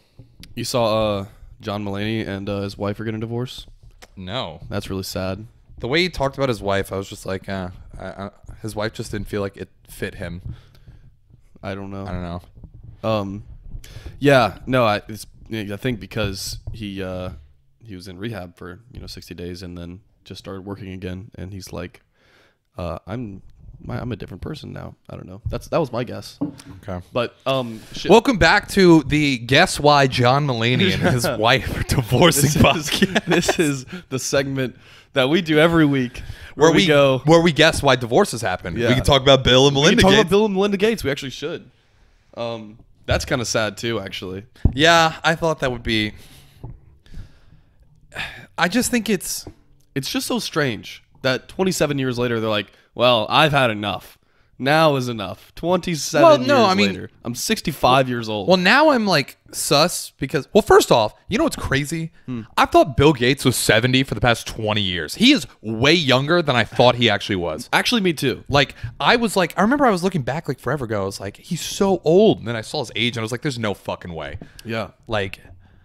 Speaker 2: you saw John Mulaney and his wife are getting divorced?
Speaker 1: No.
Speaker 2: That's really sad.
Speaker 1: The way he talked about his wife, I was just like, his wife just didn't feel like it fit him.
Speaker 2: I don't know.
Speaker 1: I don't know.
Speaker 2: Yeah, no, I think because he was in rehab for 60 days and then just started working again, and he's like, I'm a different person now. I don't know. That was my guess.
Speaker 1: Okay.
Speaker 2: But shit.
Speaker 1: Welcome back to the Guess Why John Mulaney and his wife are divorcing podcast.
Speaker 2: This is the segment that we do every week
Speaker 1: where we guess why divorces happen.
Speaker 2: Yeah.
Speaker 1: We can talk about Bill and Melinda
Speaker 2: we can talk
Speaker 1: Gates.
Speaker 2: about Bill and Melinda Gates. We actually should. That's kind of sad too, actually.
Speaker 1: Yeah, I thought that would be. I just think it's
Speaker 2: just so strange that 27 years later they're like, well, I've had enough. Now is enough. 27 years later. I'm 65 years old.
Speaker 1: Well, now I'm like sus because, well, first off, you know what's crazy? I thought Bill Gates was 70 for the past 20 years. He is way younger than I thought he actually was.
Speaker 2: Actually, me too.
Speaker 1: Like, I remember I was looking back like forever ago. I was like, he's so old. And then I saw his age and I was like, there's no fucking way.
Speaker 2: Yeah.
Speaker 1: Like,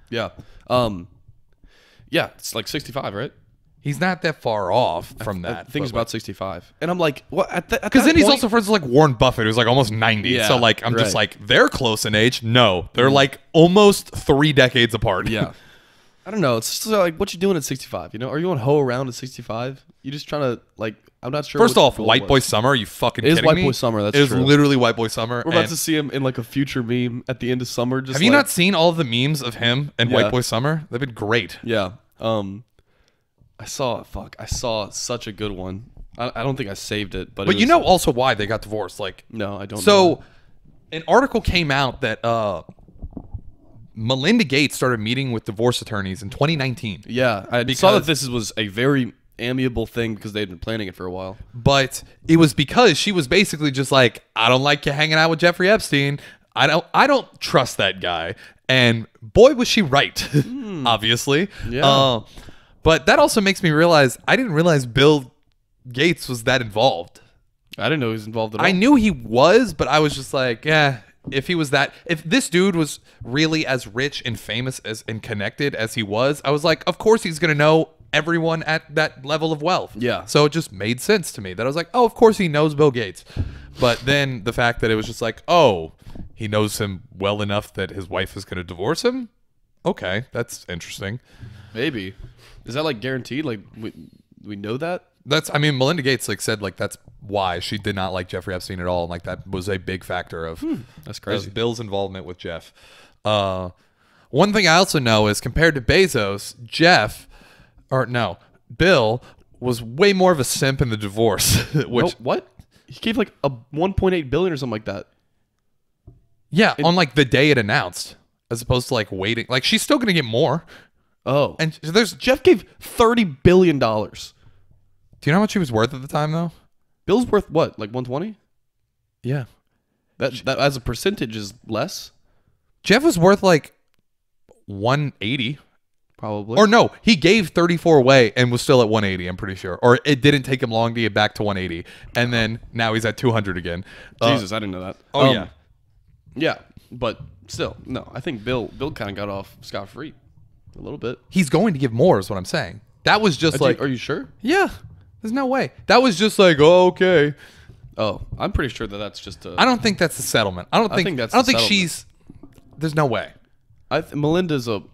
Speaker 2: yeah. Yeah, it's like 65, right?
Speaker 1: he's not that far off from that.
Speaker 2: I think he's about 65. And I'm like, what?
Speaker 1: Because then he's also friends with like Warren Buffett, who's like almost 90.
Speaker 2: Yeah,
Speaker 1: so like, I'm just like, they're close in age. No, they're like almost 3 decades apart.
Speaker 2: Yeah. I don't know. It's just like, what you doing at 65? You know, are you on hoe around at 65? You just trying to like, I'm not sure.
Speaker 1: First off, White Boy Summer. Are you fucking kidding me?
Speaker 2: It is White Boy Summer. That's
Speaker 1: true.
Speaker 2: It
Speaker 1: is literally White Boy Summer.
Speaker 2: We're about to see him in like a future meme at the end of summer. Just
Speaker 1: have you not seen all of the memes of him and
Speaker 2: Yeah.
Speaker 1: White Boy Summer? They've been great.
Speaker 2: Yeah. I saw such a good one. I don't think I saved it, but
Speaker 1: But you know also why they got divorced. Like,
Speaker 2: no, I don't know.
Speaker 1: So an article came out that Melinda Gates started meeting with divorce attorneys in 2019.
Speaker 2: Yeah, I saw that this was a very amiable thing because they'd been planning it for a while.
Speaker 1: But it was because she was basically just like, I don't like you hanging out with Jeffrey Epstein. I don't trust that guy. And boy, was she right, obviously.
Speaker 2: Yeah.
Speaker 1: But that also makes me realize, I didn't realize Bill Gates was that involved.
Speaker 2: I didn't know he was involved at all.
Speaker 1: I knew he was, but I was just like, yeah, if this dude was really as rich and famous and connected as he was, I was like, of course he's going to know everyone at that level of wealth.
Speaker 2: Yeah.
Speaker 1: So it just made sense to me that I was like, oh, of course he knows Bill Gates. But then the fact that it was just like, oh, he knows him well enough that his wife is going to divorce him. Okay, that's interesting.
Speaker 2: Maybe. Is that like guaranteed? Like we know that?
Speaker 1: Melinda Gates like said like that's why she did not like Jeffrey Epstein at all, and like that was a big factor of
Speaker 2: That's crazy.
Speaker 1: Bill's involvement with Jeff. One thing I also know is compared to Bezos, Bill was way more of a simp in the divorce. Which
Speaker 2: what? He gave like a 1.8 billion or something like that.
Speaker 1: Yeah, on like the day it announced, as opposed to like waiting. Like she's still gonna get more.
Speaker 2: Oh,
Speaker 1: And
Speaker 2: Jeff gave $30 billion.
Speaker 1: Do you know how much he was worth at the time, though?
Speaker 2: Bill's worth what, like 120?
Speaker 1: Yeah.
Speaker 2: That as a percentage is less,
Speaker 1: Jeff was worth like 180.
Speaker 2: probably.
Speaker 1: Or no, he gave 34 away and was still at 180, I'm pretty sure. Or it didn't take him long to get back to 180. And then now he's at 200 again.
Speaker 2: Jesus, I didn't know that.
Speaker 1: Oh, yeah.
Speaker 2: Yeah, but still, no. I think Bill kind of got off scot-free a little bit.
Speaker 1: He's going to give more is what I'm saying. That was just like...
Speaker 2: Are you sure?
Speaker 1: Yeah. There's no way. That was just like, oh, okay.
Speaker 2: Oh, I'm pretty sure that's just a...
Speaker 1: I don't think that's the settlement. I don't think she's... There's no way.
Speaker 2: Melinda's a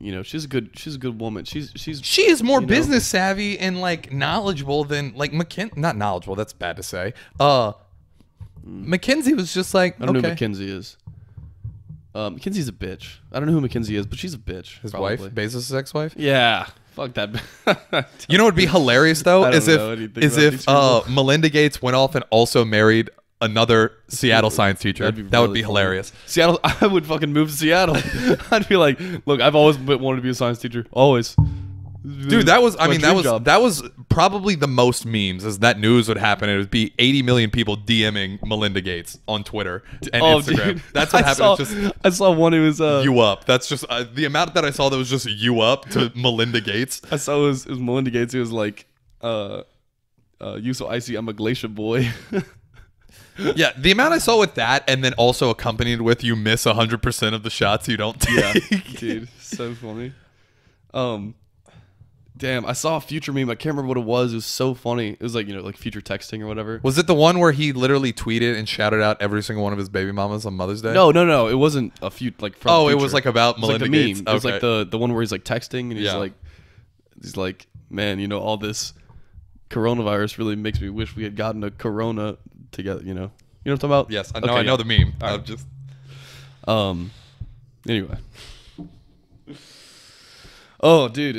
Speaker 2: you know, she's a good woman. She
Speaker 1: is more business savvy and like knowledgeable than like not knowledgeable, that's bad to say. Mackenzie was just like,
Speaker 2: I don't know who Mackenzie is. Mackenzie's a bitch. I don't know who Mackenzie is, but she's a bitch.
Speaker 1: His
Speaker 2: probably.
Speaker 1: wife, Bezos' ex-wife.
Speaker 2: Yeah, fuck that.
Speaker 1: You know what would be hilarious though
Speaker 2: I don't know
Speaker 1: is if Melinda Gates went off and also married another Seattle science teacher. That would be hilarious.
Speaker 2: Seattle, I would fucking move to Seattle. I'd be like, look, I've always wanted to be a science teacher. Always.
Speaker 1: Dude, that was that was probably the most memes as that news would happen. It would be 80 million people DMing Melinda Gates on Twitter and Instagram.
Speaker 2: Dude.
Speaker 1: That's what happened.
Speaker 2: I saw one who was
Speaker 1: you up. That's just the amount that I saw that was just you up to Melinda Gates.
Speaker 2: I saw it was Melinda Gates who was like you so icy, I'm a glacier boy.
Speaker 1: Yeah, the amount I saw with that and then also accompanied with you miss 100% of the shots you don't take.
Speaker 2: Yeah, dude, so funny. Damn, I saw a future meme. I can't remember what it was. It was so funny. It was like, you know, like future texting or whatever.
Speaker 1: Was it the one where he literally tweeted and shouted out every single one of his baby mamas on Mother's Day?
Speaker 2: No. It wasn't a few like from
Speaker 1: Oh,
Speaker 2: future.
Speaker 1: it was like about Melinda
Speaker 2: like
Speaker 1: Gates.
Speaker 2: Meme. It was like the one where he's like texting and he's like, man, you know, all this coronavirus really makes me wish we had gotten a corona together, you know. You know what I'm talking about?
Speaker 1: Yes, I know. I know the meme.
Speaker 2: Right.
Speaker 1: I'm just
Speaker 2: anyway. Oh, dude,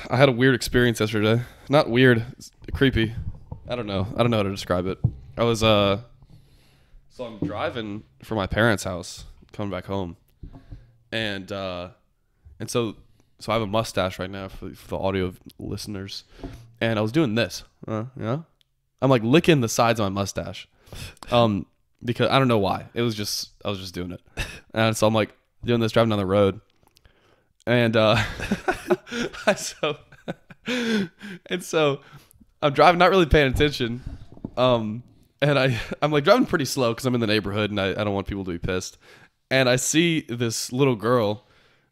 Speaker 2: I had a weird experience yesterday. Not weird, it's creepy. I don't know how to describe it. I was so I'm driving from my parents' house, coming back home, and so I have a mustache right now for the audio listeners, and I was doing this, you know, I'm like licking the sides of my mustache, because I don't know why. I was just doing it, and so I'm like doing this driving down the road. And so I'm driving, not really paying attention. And I'm like driving pretty slow because I'm in the neighborhood and I don't want people to be pissed. And I see this little girl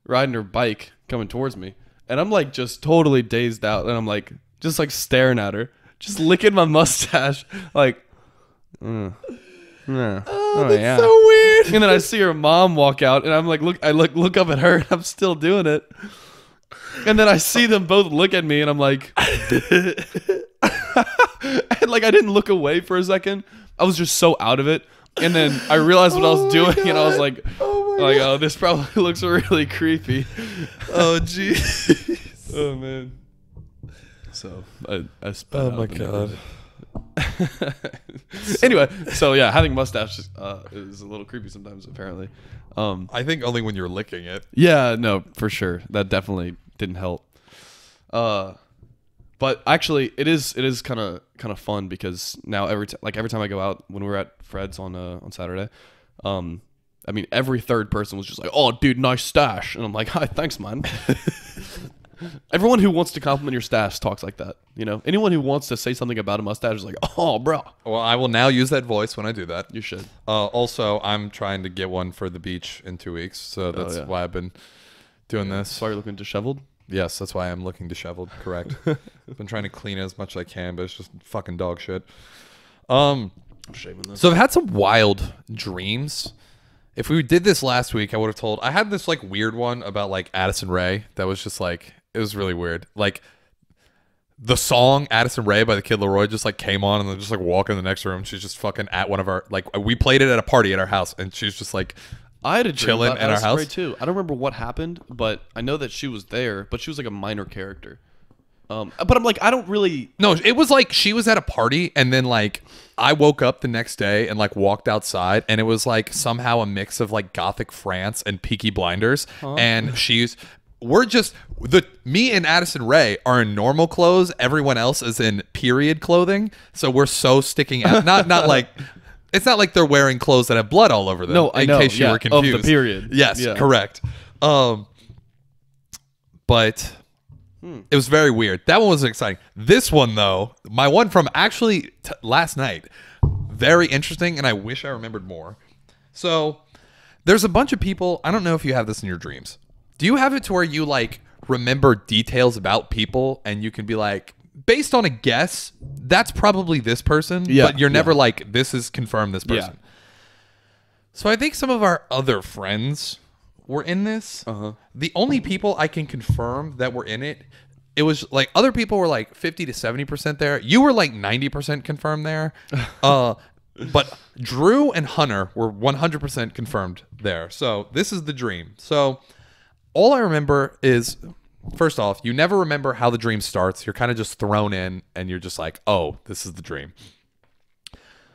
Speaker 2: riding her bike coming towards me. And I'm like just totally dazed out. And I'm like just like staring at her, just licking my mustache, like, yeah.
Speaker 1: Oh, that's so weird.
Speaker 2: And then I see her mom walk out, and I'm like, look up at her, and I'm still doing it. And then I see them both look at me, and I'm like, and like I didn't look away for a second. I was just so out of it. And then I realized what I was doing, and I was like, oh, this probably looks really creepy.
Speaker 1: Oh, geez.
Speaker 2: Oh man. So I spat
Speaker 1: oh
Speaker 2: out
Speaker 1: my
Speaker 2: the
Speaker 1: god.
Speaker 2: Anyway, so yeah, having mustaches is a little creepy sometimes, apparently.
Speaker 1: I think only when you're licking it.
Speaker 2: Yeah, no, for sure. That definitely didn't help. But actually, it is kind of fun because now every time I go out, when we were at Fred's on Saturday, I mean every third person was just like, "Oh, dude, nice stash," and I'm like, "Hi, thanks, man." Everyone who wants to compliment your stash talks like that. You know, anyone who wants to say something about a mustache is like, "Oh, bro."
Speaker 1: Well, I will now use that voice when I do that.
Speaker 2: You should.
Speaker 1: Also, I'm trying to get one for the beach in 2 weeks, so that's why I've been doing this.
Speaker 2: So you're looking disheveled?
Speaker 1: Yes, that's why I'm looking disheveled. Correct. I've been trying to clean it as much as I can, but it's just fucking dog shit. I'm shaving this. So I've had some wild dreams. If we did this last week, I would have told. I had this like weird one about like Addison Rae that was just like, it was really weird. Like the song Addison Rae by the Kid Laroi just like came on and then just like walk in the next room. She's just fucking at one of our, like we played it at a party at our house and she's just like,
Speaker 2: I had a
Speaker 1: chilling in our house
Speaker 2: Rae too. I don't remember what happened, but I know that she was there, but she was like a minor character. But I'm like, I don't really.
Speaker 1: No, it was like she was at a party and then like I woke up the next day and like walked outside and it was like somehow a mix of like Gothic France and Peaky Blinders. And we're just me and Addison Rae are in normal clothes. Everyone else is in period clothing. So we're so sticking out. Not like it's not like they're wearing clothes that have blood all over them.
Speaker 2: No, I know.
Speaker 1: In case you were confused.
Speaker 2: Of the period.
Speaker 1: Yes, correct. But it was very weird. That one was exciting. This one though, my one from actually last night, very interesting, and I wish I remembered more. So there's a bunch of people. I don't know if you have this in your dreams. Do you have it to where you like remember details about people and you can be like, based on a guess, that's probably this person, but you're never like, this is confirmed this person. So I think some of our other friends were in this. The only people I can confirm that were in it, it was like other people were like 50 to 70% there. You were like 90% confirmed there. But Drew and Hunter were 100% confirmed there. So this is the dream. So all I remember is, first off, you never remember how the dream starts. You're kind of just thrown in and you're just like, oh, this is the dream.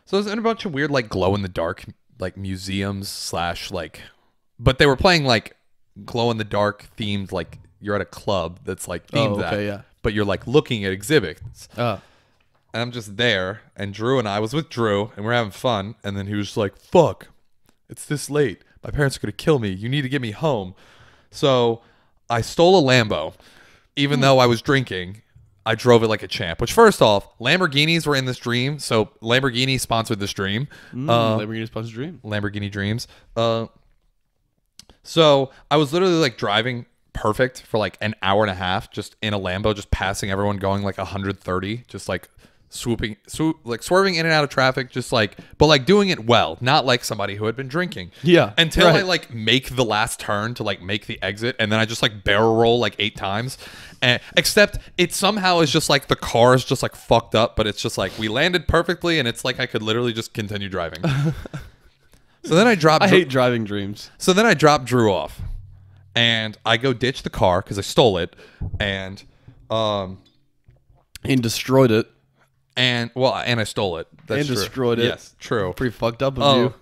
Speaker 1: So there's a bunch of weird like glow in the dark like museums slash like, but they were playing like glow in the dark themed, like you're at a club that's like themed that, but you're like looking at exhibits. And I'm just there, and Drew and I was with Drew and we're having fun, and then he was just like, fuck, it's this late. My parents are gonna kill me. You need to get me home. So I stole a Lambo, even though I was drinking. I drove it like a champ. Which, first off, Lamborghinis were in this dream, so Lamborghini sponsored this dream.
Speaker 2: Lamborghini sponsored dream.
Speaker 1: Lamborghini Dreams. So I was literally like driving perfect for like an hour and a half, just in a Lambo, just passing everyone, going like 130, just like swerving in and out of traffic, just like, but like doing it well, not like somebody who had been drinking. Until I like make the last turn to like make the exit, and then I just like barrel roll like 8 times, and except it somehow is just like the car is just like fucked up, but it's just like we landed perfectly, and it's like I could literally just continue driving. So then I
Speaker 2: hate driving dreams.
Speaker 1: So then I dropped Drew off, and I go ditch the car because I stole it, and
Speaker 2: destroyed it.
Speaker 1: And I stole it. That's
Speaker 2: and destroyed it.
Speaker 1: Yes, true.
Speaker 2: Pretty fucked up of you.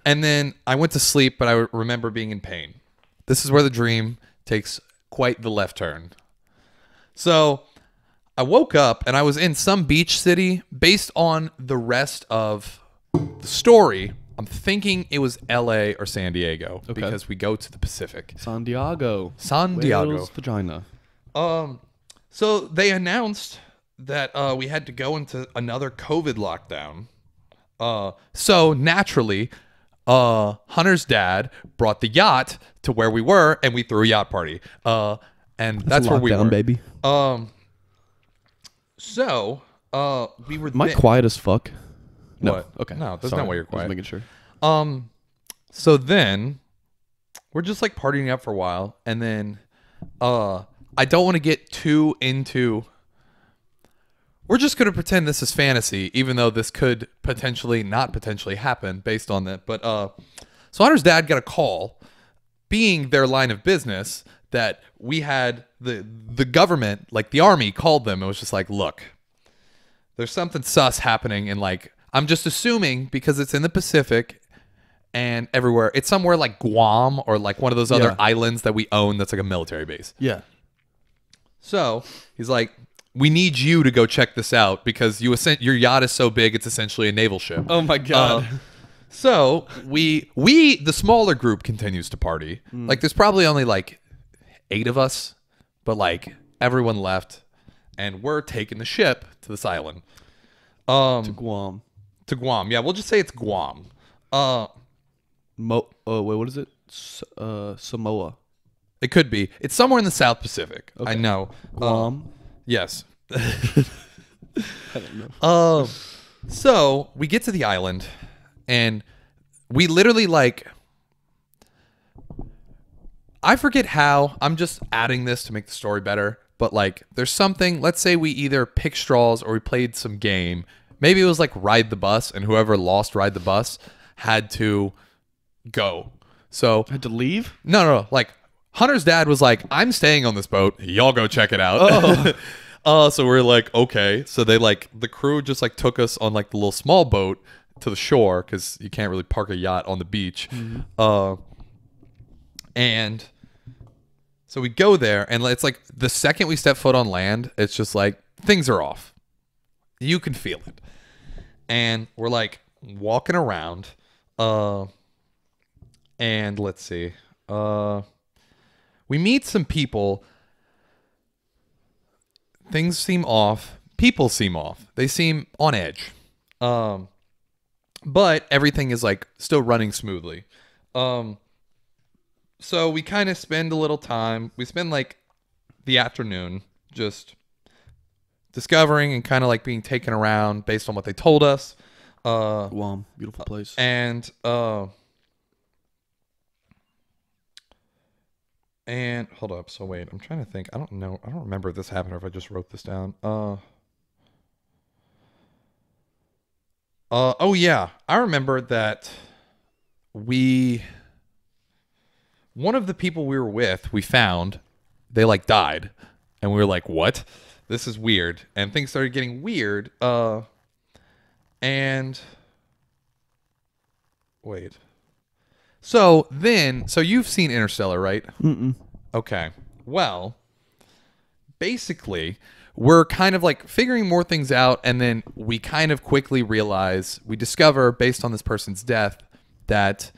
Speaker 1: And then I went to sleep, but I remember being in pain. This is where the dream takes quite the left turn. So I woke up and I was in some beach city. Based on the rest of the story, I'm thinking it was LA or San Diego, because we go to the Pacific.
Speaker 2: San Diego.
Speaker 1: Whale's
Speaker 2: vagina.
Speaker 1: So they announced that we had to go into another COVID lockdown. So naturally, Hunter's dad brought the yacht to where we were, and we threw a yacht party. And that's where we were,
Speaker 2: baby.
Speaker 1: So we were.
Speaker 2: Am I quiet as fuck? No.
Speaker 1: What?
Speaker 2: Okay.
Speaker 1: No, that's not why you're quiet.
Speaker 2: Just making sure.
Speaker 1: So then we're just like partying up for a while, and then I don't want to get too into. We're just going to pretend this is fantasy, even though this could not potentially happen based on that. But so Hunter's dad got a call, being their line of business, that we had the government, like the army, called them. It was just like, look, there's something sus happening, and like I'm just assuming because it's in the Pacific and everywhere. It's somewhere like Guam or like one of those other islands that we own that's like a military base.
Speaker 2: Yeah. So
Speaker 1: he's like, we need you to go check this out because your yacht is so big, it's essentially a naval ship.
Speaker 2: Oh my God.
Speaker 1: So we the smaller group continues to party. Like there's probably only like 8 of us, but like everyone left, and we're taking the ship to this island.
Speaker 2: To Guam.
Speaker 1: To Guam. Yeah, we'll just say it's Guam.
Speaker 2: Wait, what is it? Samoa.
Speaker 1: It could be. It's somewhere in the South Pacific.
Speaker 2: Okay.
Speaker 1: I know.
Speaker 2: Guam.
Speaker 1: Yes.
Speaker 2: I don't know.
Speaker 1: So we get to the island, and we literally like, I forget how, I'm just adding this to make the story better, but like there's something, let's say we either picked straws or we played some game. Maybe it was like ride the bus, and whoever lost ride the bus had to go. So
Speaker 2: had to leave?
Speaker 1: No. Like Hunter's dad was like, I'm staying on this boat. Y'all go check it out. So we're like, okay. So they like, the crew just like took us on like the little small boat to the shore, because you can't really park a yacht on the beach. And So we go there, and it's like the second we step foot on land, it's just like things are off. You can feel it. And we're like walking around, and let's see. We meet some people. Things seem off. People seem off. They seem on edge. But everything is like still running smoothly. So we kind of spend a little time. We spend like the afternoon just discovering and kind of like being taken around based on what they told us.
Speaker 2: Guam, beautiful place.
Speaker 1: And hold up. So wait, I'm trying to think. I don't know. I don't remember if this happened or if I just wrote this down. Oh yeah, I remember that one of the people we were with, we found they like died, and we were like, what? This is weird. And things started getting weird. And wait. So you've seen Interstellar, right?
Speaker 2: Mm-mm.
Speaker 1: Okay. Well, basically, we're kind of like figuring more things out, and then we kind of quickly we discover, based on this person's death, that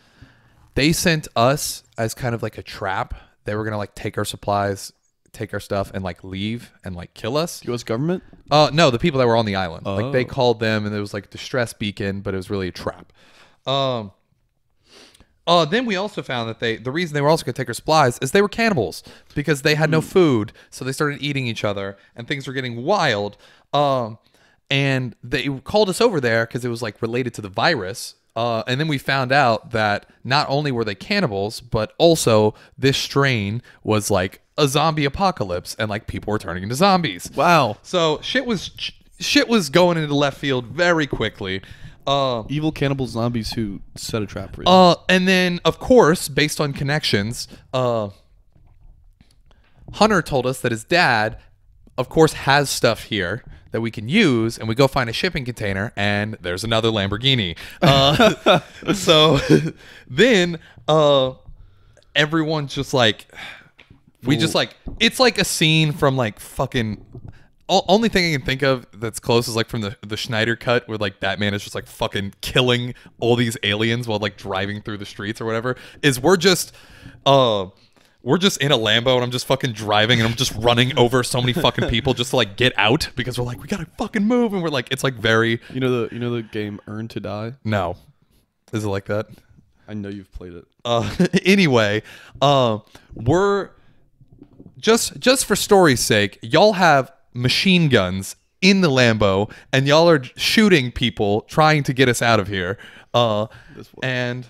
Speaker 1: they sent us as kind of like a trap. They were going to like take our supplies, take our stuff, and like leave and like kill us.
Speaker 2: U.S. government?
Speaker 1: No, the people that were on the island.
Speaker 2: Oh.
Speaker 1: Like they called them, and it was like distress beacon, but it was really a trap. Then we also found that the reason they were also going to take our supplies is they were cannibals because they had no food, so they started eating each other, and things were getting wild. And they called us over there because it was like related to the virus. And then we found out that not only were they cannibals, but also this strain was like a zombie apocalypse, and like people were turning into zombies.
Speaker 2: Wow.
Speaker 1: So shit was going into left field very quickly.
Speaker 2: Evil cannibal zombies who set a trap for you.
Speaker 1: And then, of course, based on connections, Hunter told us that his dad, of course, has stuff here that we can use, and we go find a shipping container, and there's another Lamborghini. So then everyone's just like, it's like a scene from like fucking... Only thing I can think of that's close is like from the Schneider cut, where like Batman is just like fucking killing all these aliens while like driving through the streets or whatever. Is we're just in a Lambo, and I'm just fucking driving, and I'm just running over so many fucking people just to like get out, because we're like, we gotta fucking move, and we're like, it's like very...
Speaker 2: You know the game Earn to Die?
Speaker 1: No. Is it like that?
Speaker 2: I know you've played it.
Speaker 1: Anyway, we're just for story's sake, y'all have machine guns in the Lambo, and y'all are shooting people trying to get us out of here. And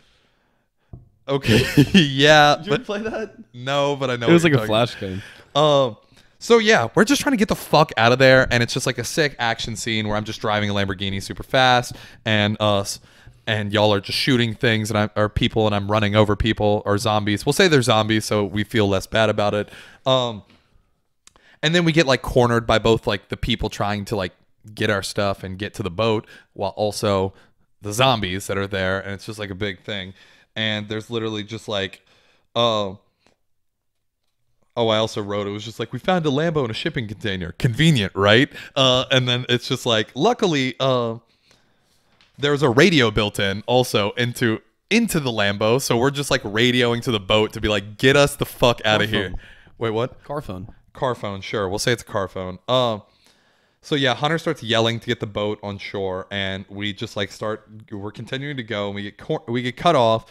Speaker 1: okay, yeah.
Speaker 2: Did you ever play that?
Speaker 1: No, but I know
Speaker 2: it was like a Flash game.
Speaker 1: So yeah, we're just trying to get the fuck out of there, and it's just like a sick action scene where I'm just driving a Lamborghini super fast, and y'all are just shooting things or people, and I'm running over people or zombies. We'll say they're zombies, so we feel less bad about it. And then we get like cornered by both like the people trying to like get our stuff and get to the boat, while also the zombies that are there, and it's just like a big thing. And there's literally just like, I also wrote, it was just like, we found a Lambo in a shipping container. Convenient, right? And then it's just like, luckily, there's a radio built in also into the Lambo, so we're just like radioing to the boat to be like, get us the fuck out of here. Wait, what?
Speaker 2: Car phone.
Speaker 1: Car phone, sure. We'll say it's a car phone. So yeah, Hunter starts yelling to get the boat on shore, and we just like we're continuing to go, and we get cut off,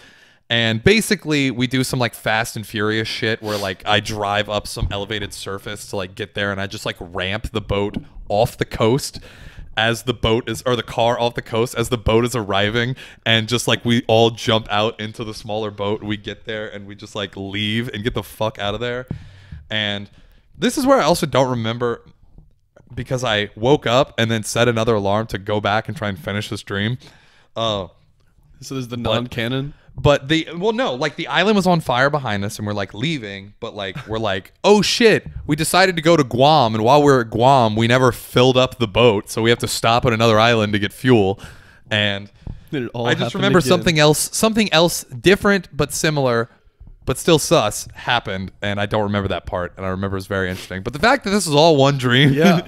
Speaker 1: and basically we do some like Fast and Furious shit where like I drive up some elevated surface to like get there, and I just like ramp the boat off the coast as the car off the coast as the boat is arriving, and just like we all jump out into the smaller boat. We get there, and we just like leave and get the fuck out of there. And this is where I also don't remember, because I woke up and then set another alarm to go back and try and finish this dream.
Speaker 2: So there's the non-canon?
Speaker 1: But the island was on fire behind us, and we're like leaving, but like we're like, oh shit, we decided to go to Guam, and while we're at Guam, we never filled up the boat, so we have to stop at another island to get fuel. And I just remember something else different but similar but still sus, happened, and I don't remember that part, and I remember it was very interesting. But the fact that this is all one dream.
Speaker 2: Yeah.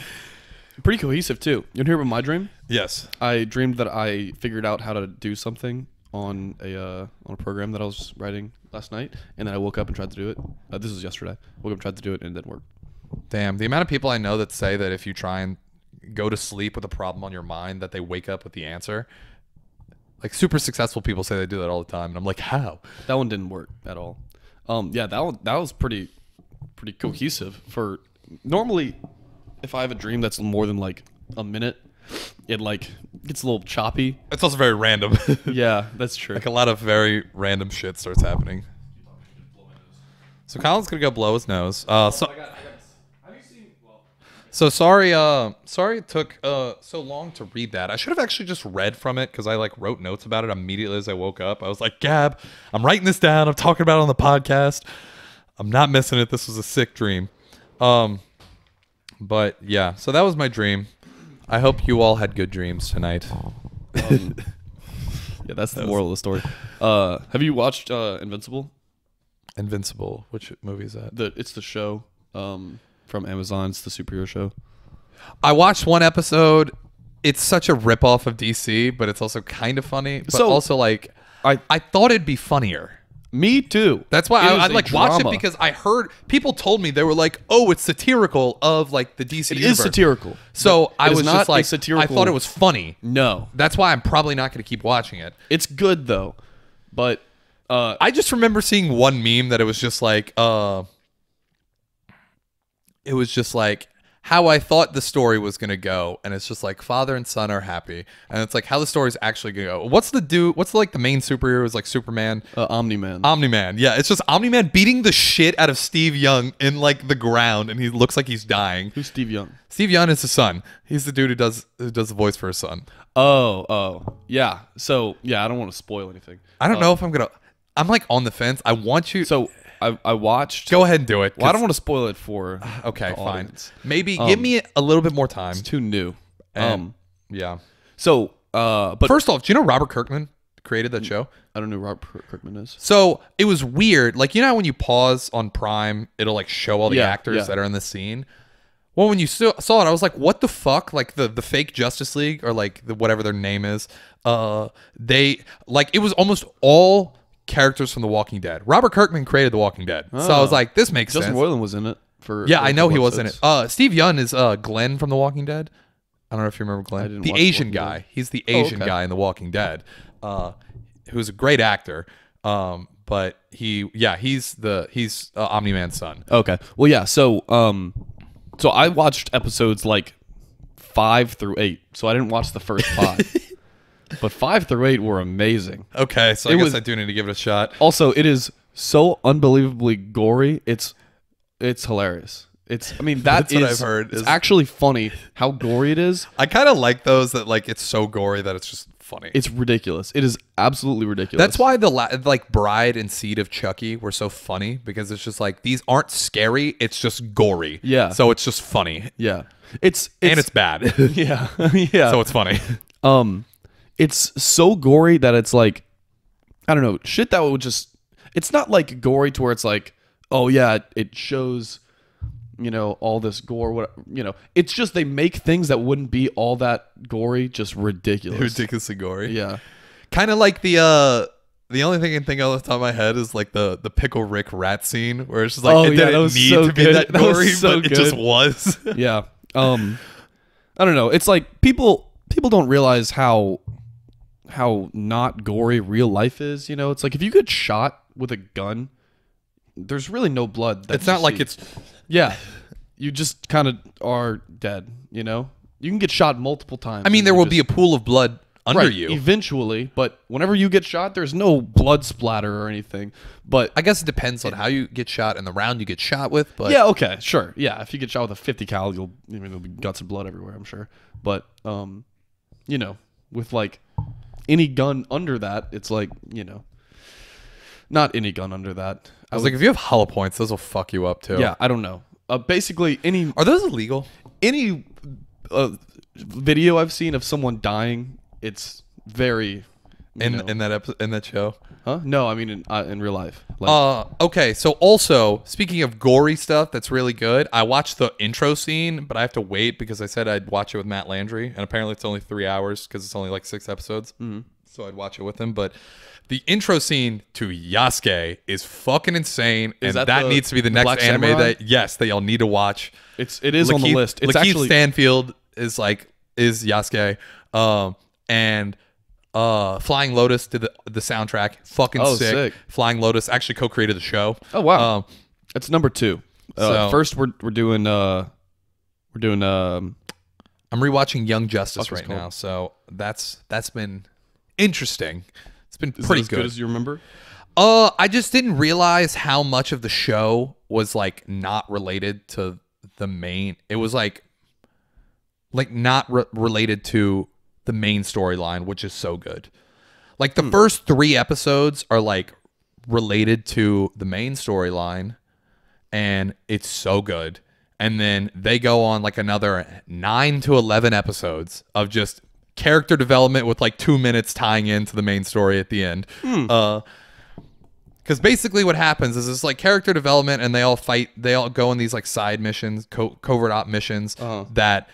Speaker 2: Pretty cohesive, too. You want to hear about my dream?
Speaker 1: Yes.
Speaker 2: I dreamed that I figured out how to do something on a program that I was writing last night, and then I woke up and tried to do it. This was yesterday. Woke up and tried to do it, and it didn't work.
Speaker 1: Damn, the amount of people I know that say that if you try and go to sleep with a problem on your mind, that they wake up with the answer. Like super successful people say they do that all the time, and I'm like, how?
Speaker 2: That one didn't work at all. Yeah, that was pretty cohesive. For normally, if I have a dream that's more than like a minute, it like gets a little choppy.
Speaker 1: It's also very random.
Speaker 2: Yeah, that's true.
Speaker 1: Like a lot of very random shit starts happening. So Colin's gonna go blow his nose. So sorry it took so long to read that. I should have actually just read from it because I like wrote notes about it immediately as I woke up. I was like, Gab, I'm writing this down. I'm talking about it on the podcast. I'm not missing it. This was a sick dream. But yeah, so that was my dream. I hope you all had good dreams tonight.
Speaker 2: Yeah, that's the moral of the story. Have you watched Invincible?
Speaker 1: Invincible. Which movie is that?
Speaker 2: It's the show. From Amazon. It's the superhero show.
Speaker 1: I watched one episode. It's such a ripoff of DC, but it's also kind of funny. But
Speaker 2: So,
Speaker 1: also like I thought it'd be funnier.
Speaker 2: Me too.
Speaker 1: That's why I like watched it
Speaker 2: drama.
Speaker 1: because I heard people told me they were like, "Oh, it's satirical of like the DC
Speaker 2: It
Speaker 1: universe."
Speaker 2: is satirical.
Speaker 1: So I
Speaker 2: It is
Speaker 1: was
Speaker 2: not
Speaker 1: just
Speaker 2: a
Speaker 1: like, I
Speaker 2: satirical-
Speaker 1: thought it was funny.
Speaker 2: No,
Speaker 1: That's why I'm probably not going to keep watching it.
Speaker 2: it's good though. But
Speaker 1: I just remember seeing one meme that it was just like how I thought the story was going to go, and it's just like father and son are happy, and it's like how the story's actually going to go. What's the main superhero is like Superman?
Speaker 2: Omni-Man.
Speaker 1: Omni-Man. Yeah, it's just Omni-Man beating the shit out of Steve Young in like the ground, and he looks like he's dying.
Speaker 2: Who's Steve Young?
Speaker 1: Steve Young is his son. He's the dude who does the voice for his son.
Speaker 2: Oh, yeah. So yeah, I don't want to spoil anything.
Speaker 1: I don't know if I'm like on the fence. I want you.
Speaker 2: So I watched.
Speaker 1: Go ahead and do it.
Speaker 2: Well, I don't want to spoil it for.
Speaker 1: Okay,
Speaker 2: the
Speaker 1: fine.
Speaker 2: audience.
Speaker 1: Maybe give me a little bit more time.
Speaker 2: It's too new.
Speaker 1: Yeah.
Speaker 2: So but
Speaker 1: First off, do you know Robert Kirkman created that show?
Speaker 2: I don't know who Robert Kirkman is.
Speaker 1: So it was weird. Like, you know how when you pause on Prime, it'll like show all the actors that are in the scene? Well, when you saw it, I was like, what the fuck? Like the fake Justice League or like whatever their name is. They like it was almost all characters from The Walking Dead. Robert Kirkman created The Walking Dead. So I was like, this makes
Speaker 2: Justin
Speaker 1: sense.
Speaker 2: Roiland was in it for.
Speaker 1: Yeah,
Speaker 2: for
Speaker 1: I know he was in
Speaker 2: episodes.
Speaker 1: it. Steve Young is Glenn from The Walking Dead. I don't know if you remember Glenn.
Speaker 2: didn't
Speaker 1: The
Speaker 2: watch
Speaker 1: Asian
Speaker 2: Walking
Speaker 1: guy.
Speaker 2: Dead.
Speaker 1: He's the Asian
Speaker 2: okay.
Speaker 1: guy in The Walking Dead. Who's a great actor. But he's Omni-Man's son.
Speaker 2: Okay. Well, yeah. So I watched episodes like 5 through 8. So I didn't watch the first 5. But 5 through 8 were amazing.
Speaker 1: Okay, so I guess I do need to give it a shot.
Speaker 2: Also, it is so unbelievably gory. It's hilarious. That's
Speaker 1: what I've heard,
Speaker 2: It's
Speaker 1: is-
Speaker 2: actually funny how gory it is.
Speaker 1: I kind of like those that like it's so gory that it's just funny.
Speaker 2: It's ridiculous. It is absolutely ridiculous.
Speaker 1: That's why the like Bride and Seed of Chucky were so funny, because it's just like these aren't scary, it's just gory.
Speaker 2: Yeah.
Speaker 1: So it's just funny.
Speaker 2: Yeah. It's
Speaker 1: And it's bad.
Speaker 2: yeah. Yeah.
Speaker 1: So it's funny.
Speaker 2: It's so gory that it's like, I don't know, shit that would just, it's not like gory to where it's like, oh yeah, it shows, all this gore, it's just they make things that wouldn't be all that gory just ridiculous.
Speaker 1: Ridiculously gory.
Speaker 2: Yeah.
Speaker 1: Kind of like the only thing I can think of off the top of my head is like the Pickle Rick rat scene, where it's just like it
Speaker 2: that
Speaker 1: didn't
Speaker 2: was
Speaker 1: need
Speaker 2: so
Speaker 1: to be
Speaker 2: good.
Speaker 1: that
Speaker 2: That was
Speaker 1: gory,
Speaker 2: so
Speaker 1: but it just
Speaker 2: good.
Speaker 1: was.
Speaker 2: Yeah. I don't know. It's like people don't realize how not gory real life is. It's like if you get shot with a gun, there's really no blood.
Speaker 1: It's not like it's
Speaker 2: yeah. You just kind of are dead. You can get shot multiple times.
Speaker 1: I mean, there will be a pool of blood under you.
Speaker 2: eventually, but whenever you get shot, there's no blood splatter or anything. But
Speaker 1: I guess it depends on how you get shot and the round you get shot with. But
Speaker 2: yeah, okay, sure, yeah. If you get shot with a 50 cal, there'll be guts and blood everywhere, I'm sure. But with like any gun under that, it's like not any gun under that.
Speaker 1: I was like, if you have hollow points, those will fuck you up too.
Speaker 2: Yeah, I don't know. Basically,
Speaker 1: Are those illegal?
Speaker 2: any video I've seen of someone dying, it's very
Speaker 1: in that show?
Speaker 2: Huh? No, I mean in real life. Like,
Speaker 1: Okay. So also, speaking of gory stuff that's really good, I watched the intro scene, but I have to wait because I said I'd watch it with Matt Landry, and apparently it's only 3 hours because it's only like 6 episodes. Mm-hmm. So I'd watch it with him. But the intro scene to Yasuke is fucking insane, and that needs to be the next
Speaker 2: Black
Speaker 1: anime
Speaker 2: Samurai?
Speaker 1: that y'all need to watch.
Speaker 2: it is on the list. It's
Speaker 1: Lakeith
Speaker 2: actually
Speaker 1: Stanfield is Yasuke, and Flying Lotus did the soundtrack. Fucking sick. Flying Lotus actually co-created the show.
Speaker 2: Oh wow, it's number 2. First, we're doing I'm
Speaker 1: rewatching Young Justice right now, so that's been interesting. It's been pretty
Speaker 2: as good as you remember.
Speaker 1: I just didn't realize how much of the show was like not related to the main. It was like not related to the main storyline, which is so good. Like the first 3 episodes are like related to the main storyline, and it's so good. And then they go on like another 9 to 11 episodes of just character development with like 2 minutes tying into the main story at the end. Because basically what happens is it's like character development, and they all fight. They all go on these like side missions, covert op missions that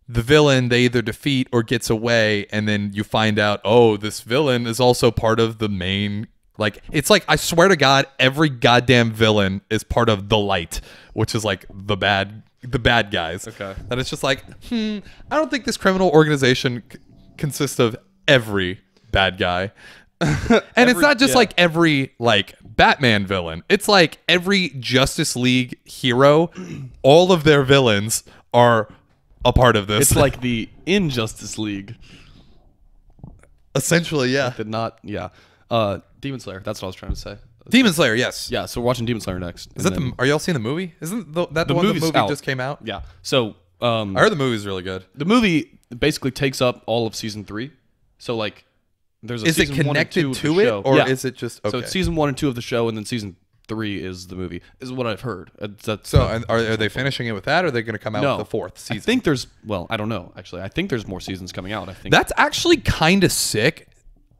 Speaker 1: the villain they either defeat or gets away, and then you find out, oh, this villain is also part of the main. Like, it's like, I swear to God, every goddamn villain is part of the Light, which is like the bad guys.
Speaker 2: Okay.
Speaker 1: And it's just like, I don't think this criminal organization consists of every bad guy. And it's not just like every like Batman villain. It's like every Justice League hero, all of their villains are a part of this.
Speaker 2: It's like the Injustice League.
Speaker 1: Essentially, yeah.
Speaker 2: Demon Slayer. That's what I was trying to say.
Speaker 1: Demon Slayer, yes.
Speaker 2: Yeah, so we're watching Demon Slayer next.
Speaker 1: Is that are y'all seeing the movie? Isn't that the one the movie just came out?
Speaker 2: Yeah. So
Speaker 1: I heard the movie's really good.
Speaker 2: The movie basically takes up all of season 3. So like there's a season 1 and 2
Speaker 1: is it connected to it, or is it just okay?
Speaker 2: So it's season 1 and 2 of the show, and then season 3 is the movie. Is what I've heard.
Speaker 1: Are they finishing it with that, or are they going to come out with the 4th season?
Speaker 2: I think I don't know actually. I think there's more seasons coming out. I think
Speaker 1: that's actually kind of sick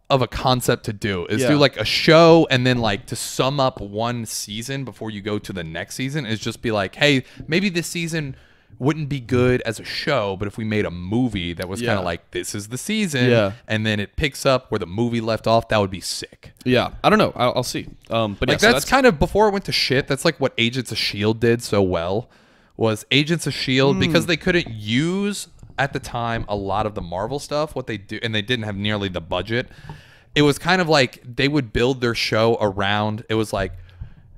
Speaker 1: of a concept to do, is do like a show, and then like to sum up one season before you go to the next season is just be like, hey, maybe this season wouldn't be good as a show, but if we made a movie that was kind of like, this is the season, and then it picks up where the movie left off, that would be sick.
Speaker 2: Yeah, I don't know. I'll see. But
Speaker 1: like that's kind of, before it went to shit, that's like what Agents of S.H.I.E.L.D. did so well, was Agents of S.H.I.E.L.D. because they couldn't use at the time a lot of the Marvel stuff, what they do, and they didn't have nearly the budget. It was kind of like they would build their show around, it was like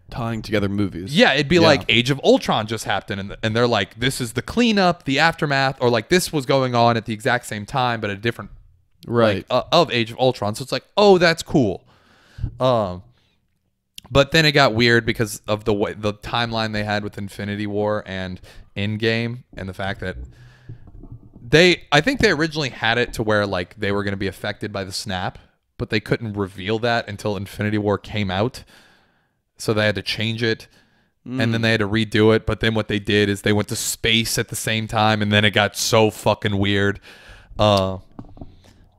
Speaker 2: tying together movies.
Speaker 1: Yeah, it'd be like Age of Ultron just happened, and they're like, this is the cleanup, the aftermath, or like this was going on at the exact same time, but a different of Age of Ultron. So it's like, oh, that's cool. But then it got weird because of the timeline they had with Infinity War and Endgame, and the fact that I think they originally had it to where like they were going to be affected by the snap, but they couldn't reveal that until Infinity War came out. So they had to change it, and then they had to redo it. But then what they did is they went to space at the same time, and then it got so fucking weird. But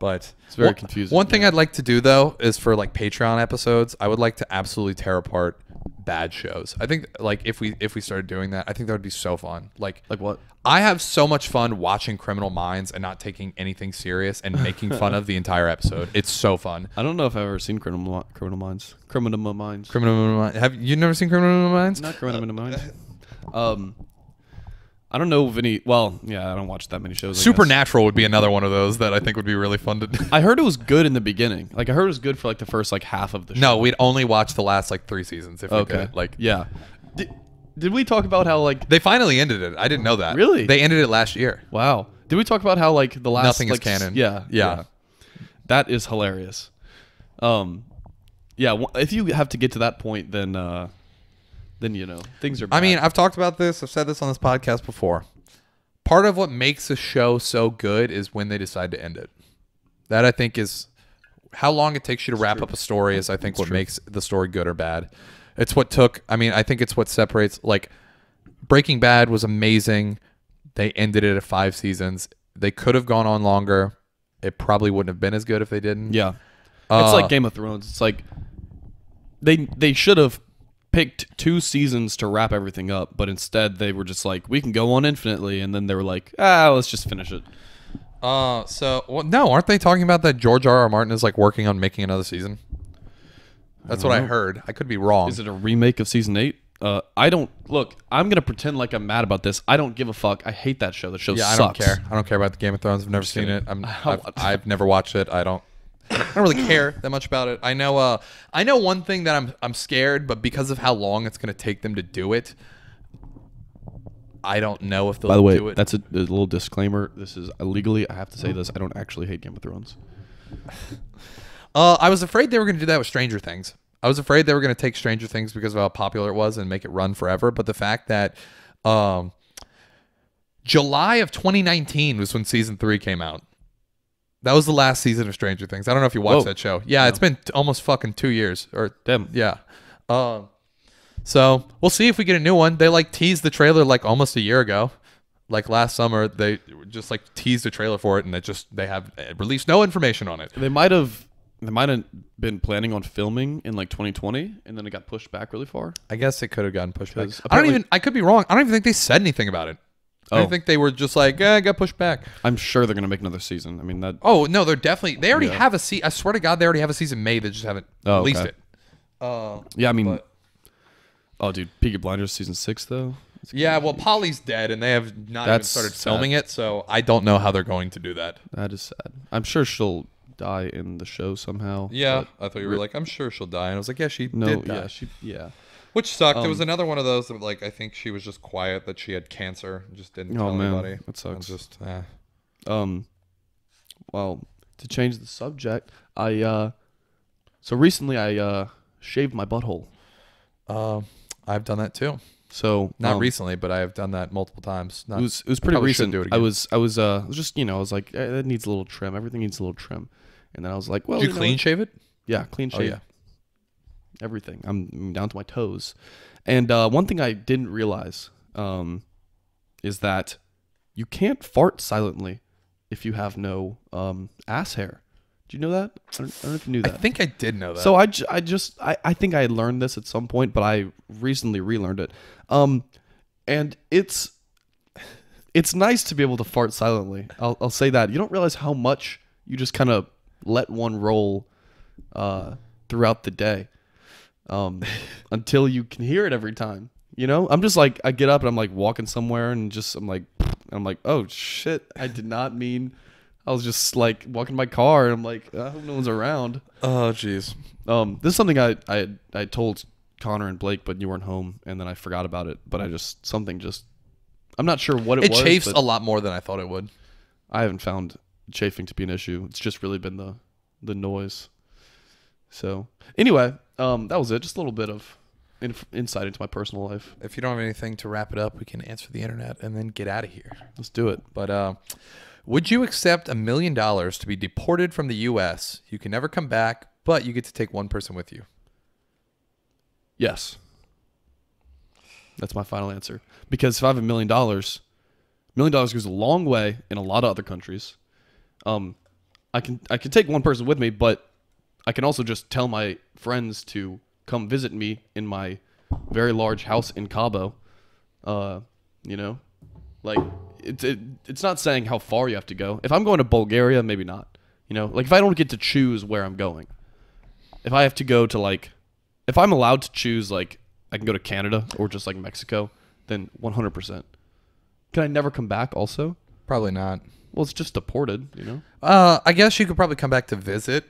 Speaker 2: it's very confusing.
Speaker 1: One thing I'd like to do, though, is for like Patreon episodes, I would like to absolutely tear apart bad shows. I think like if we started doing that, I think that would be so fun. Like
Speaker 2: what?
Speaker 1: I have so much fun watching Criminal Minds and not taking anything serious and making fun of the entire episode. It's so fun.
Speaker 2: I don't know if I've ever seen Criminal Minds. Criminal Minds.
Speaker 1: Have you never seen Criminal Minds?
Speaker 2: Not Criminal Minds. I don't know of any. Well, yeah, I don't watch that many shows.
Speaker 1: Supernatural would be another one of those that I think would be really fun to do.
Speaker 2: I heard it was good in the beginning. Like I heard it was good for like the first like half of the show.
Speaker 1: No, we'd only watch the last like 3 seasons if we could. Like,
Speaker 2: yeah. Did we talk about how like
Speaker 1: they finally ended it? I didn't know that.
Speaker 2: Really?
Speaker 1: They ended it last year.
Speaker 2: Wow. Did we talk about how like the last
Speaker 1: nothing
Speaker 2: like,
Speaker 1: is canon?
Speaker 2: Yeah. That is hilarious. Yeah. If you have to get to that point, then you know things are bad.
Speaker 1: I mean, I've talked about this. I've said this on this podcast before. Part of what makes a show so good is when they decide to end it. That I think is how long it takes you to wrap up a story is I think what makes the story good or bad. It's what took, I mean, I think it's what separates, like Breaking Bad was amazing. They ended it at 5 seasons. They could have gone on longer. It probably wouldn't have been as good if they didn't.
Speaker 2: Yeah. It's like Game of Thrones. It's like they should have picked 2 seasons to wrap everything up, but instead they were just like, we can go on infinitely, and then they were like, let's just finish it.
Speaker 1: No, aren't they talking about that George R.R. Martin is like working on making another season? That's what I heard. I could be wrong.
Speaker 2: Is it a remake of season 8? I don't look. I'm gonna pretend like I'm mad about this. I don't give a fuck. I hate that show. The show sucks.
Speaker 1: I don't care. I don't care about the Game of Thrones. I've never seen it. I've never watched it. I don't really care that much about it. I know one thing that I'm scared, but because of how long it's gonna take them to do it, I don't know if they'll do it.
Speaker 2: By the way, that's a little disclaimer. This is illegally. I have to say this. I don't actually hate Game of Thrones.
Speaker 1: I was afraid they were gonna do that with Stranger Things. I was afraid they were going to take Stranger Things because of how popular it was and make it run forever. But the fact that July of 2019 was when season 3 came out. That was the last season of Stranger Things. I don't know if you watched that show. Yeah, it's been almost fucking 2 years. Or
Speaker 2: damn.
Speaker 1: Yeah. So we'll see if we get a new one. They like teased the trailer like almost a year ago. Like last summer, they just like teased the trailer for it, and they have released no information on it.
Speaker 2: They might have been planning on filming in like 2020, and then it got pushed back really far.
Speaker 1: I guess it could have gotten pushed back. I could be wrong. I don't even think they said anything about it. I think they were just like, it got pushed back.
Speaker 2: I'm sure they're gonna make another season. I mean that.
Speaker 1: Oh no, they already have a season. I swear to God, they already have a season made. They just haven't released it.
Speaker 2: Yeah, I mean, dude, Peaky Blinders season 6 though.
Speaker 1: Yeah, well, Polly's dead, and they have not even started filming it, so I don't know how they're going to do that.
Speaker 2: That is sad. I'm sure she'll die in the show somehow.
Speaker 1: Yeah, I thought you were like, I'm sure she'll die, and I was like, yeah, she did die.
Speaker 2: Yeah.
Speaker 1: Which sucked. It was another one of those that, like, I think she was just quiet that she had cancer and just didn't tell anybody.
Speaker 2: That sucks.
Speaker 1: Just,
Speaker 2: well, to change the subject, so recently I shaved my butthole.
Speaker 1: I've done that too.
Speaker 2: So
Speaker 1: not recently, but I have done that multiple times.
Speaker 2: It was pretty recent. Do it again. I was just I was like, it needs a little trim. Everything needs a little trim. And then I was like, well,
Speaker 1: did you clean shave it?
Speaker 2: Yeah, clean shave.
Speaker 1: Oh, yeah.
Speaker 2: Everything. I'm down to my toes. And one thing I didn't realize is that you can't fart silently if you have no ass hair. Do you know that? I don't know if you knew that.
Speaker 1: I think I did know that.
Speaker 2: So I think I learned this at some point, but I recently relearned it. And it's nice to be able to fart silently. I'll say that. You don't realize how much you just kind of let one roll throughout the day until you can hear it every time. You know, I'm just like, I get up and I'm like walking somewhere and I'm like, oh shit, I did not mean. I was just like walking my car and I'm like, I hope no one's around.
Speaker 1: Oh jeez.
Speaker 2: This is something I told Connor and Blake, but you weren't home, and then I forgot about it. But I'm not sure what it was.
Speaker 1: It chafes a lot more than I thought it would.
Speaker 2: I haven't found chafing to be an issue. It's just really been the noise. So anyway, that was it. Just a little bit of insight into my personal life.
Speaker 1: If you don't have anything to wrap it up, we can answer the internet and then get out of here.
Speaker 2: Let's do it.
Speaker 1: But would you accept $1 million to be deported from the U.S.? You can never come back, but you get to take one person with you.
Speaker 2: Yes. That's my final answer. Because if I have $1 million, $1 million goes a long way in a lot of other countries. I can take one person with me, but I can also just tell my friends to come visit me in my very large house in Cabo. You know, like it's not saying how far you have to go. If I'm going to Bulgaria, maybe not. You know, like if I don't get to choose where I'm going, if I have to go to like, if I'm allowed to choose, like I can go to Canada or just like Mexico, then 100%. Can I never come back also?
Speaker 1: Probably not.
Speaker 2: Well, it's just deported, you know?
Speaker 1: I guess you could probably come back to visit.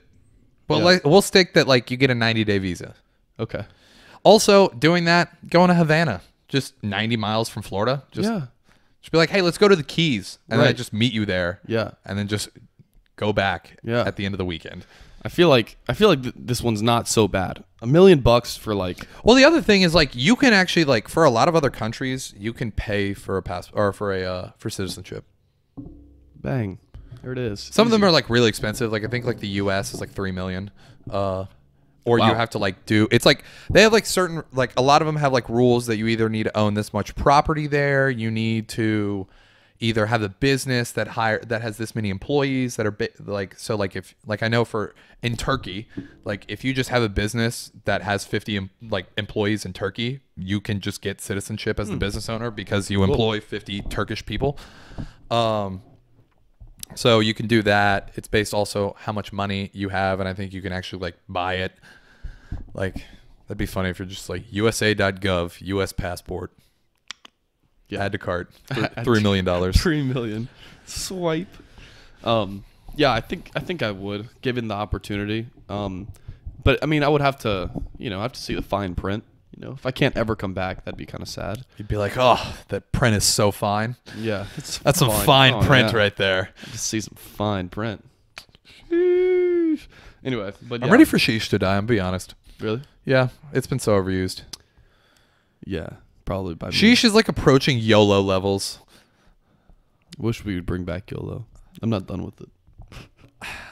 Speaker 1: But
Speaker 2: Yeah.
Speaker 1: like, we'll stick that like you get a 90-day visa.
Speaker 2: Okay.
Speaker 1: Also, doing that, going to Havana, just 90 miles from Florida. Just be like, hey, let's go to the Keys. And then I
Speaker 2: Right.
Speaker 1: just meet you there.
Speaker 2: Yeah.
Speaker 1: And then just go back
Speaker 2: Yeah.
Speaker 1: at the end of the weekend.
Speaker 2: I feel like this one's not so bad. $1 million for like,
Speaker 1: Well, the other thing is like you can actually like for a lot of other countries, you can pay for a pass or for citizenship.
Speaker 2: bang, there it is.
Speaker 1: Some of them are like really expensive. Like I think like the U.S. is like $3 million. Or
Speaker 2: Wow.
Speaker 1: you have to like do. It's like they have like certain like a lot of them have like rules that you either need to own this much property there. You need to either have a business that has this many employees that are like, so like if like I know for in Turkey, like if you just have a business that has 50 like employees in Turkey, you can just get citizenship as the business owner because you employ 50 Turkish people. So you can do that. It's based also how much money you have, and I think you can actually like buy it. Like that'd be funny if you're just like USA.gov US passport. Yeah, add to cart. $3 million.
Speaker 2: $3 million. Swipe. Yeah, I think I would, given the opportunity. But I mean, I would have to, see the fine print. If I can't ever come back, that'd be kind of sad.
Speaker 1: You'd be like, oh, that print is so fine.
Speaker 2: Yeah,
Speaker 1: that's some fine print right there.
Speaker 2: Just see some fine print. Sheesh. Anyway, but yeah.
Speaker 1: I'm ready for sheesh to die. I'm be honest.
Speaker 2: Really?
Speaker 1: Yeah, it's been so overused.
Speaker 2: Yeah. Probably by me.
Speaker 1: Sheesh is like approaching YOLO levels.
Speaker 2: Wish we would bring back YOLO. I'm not done with it.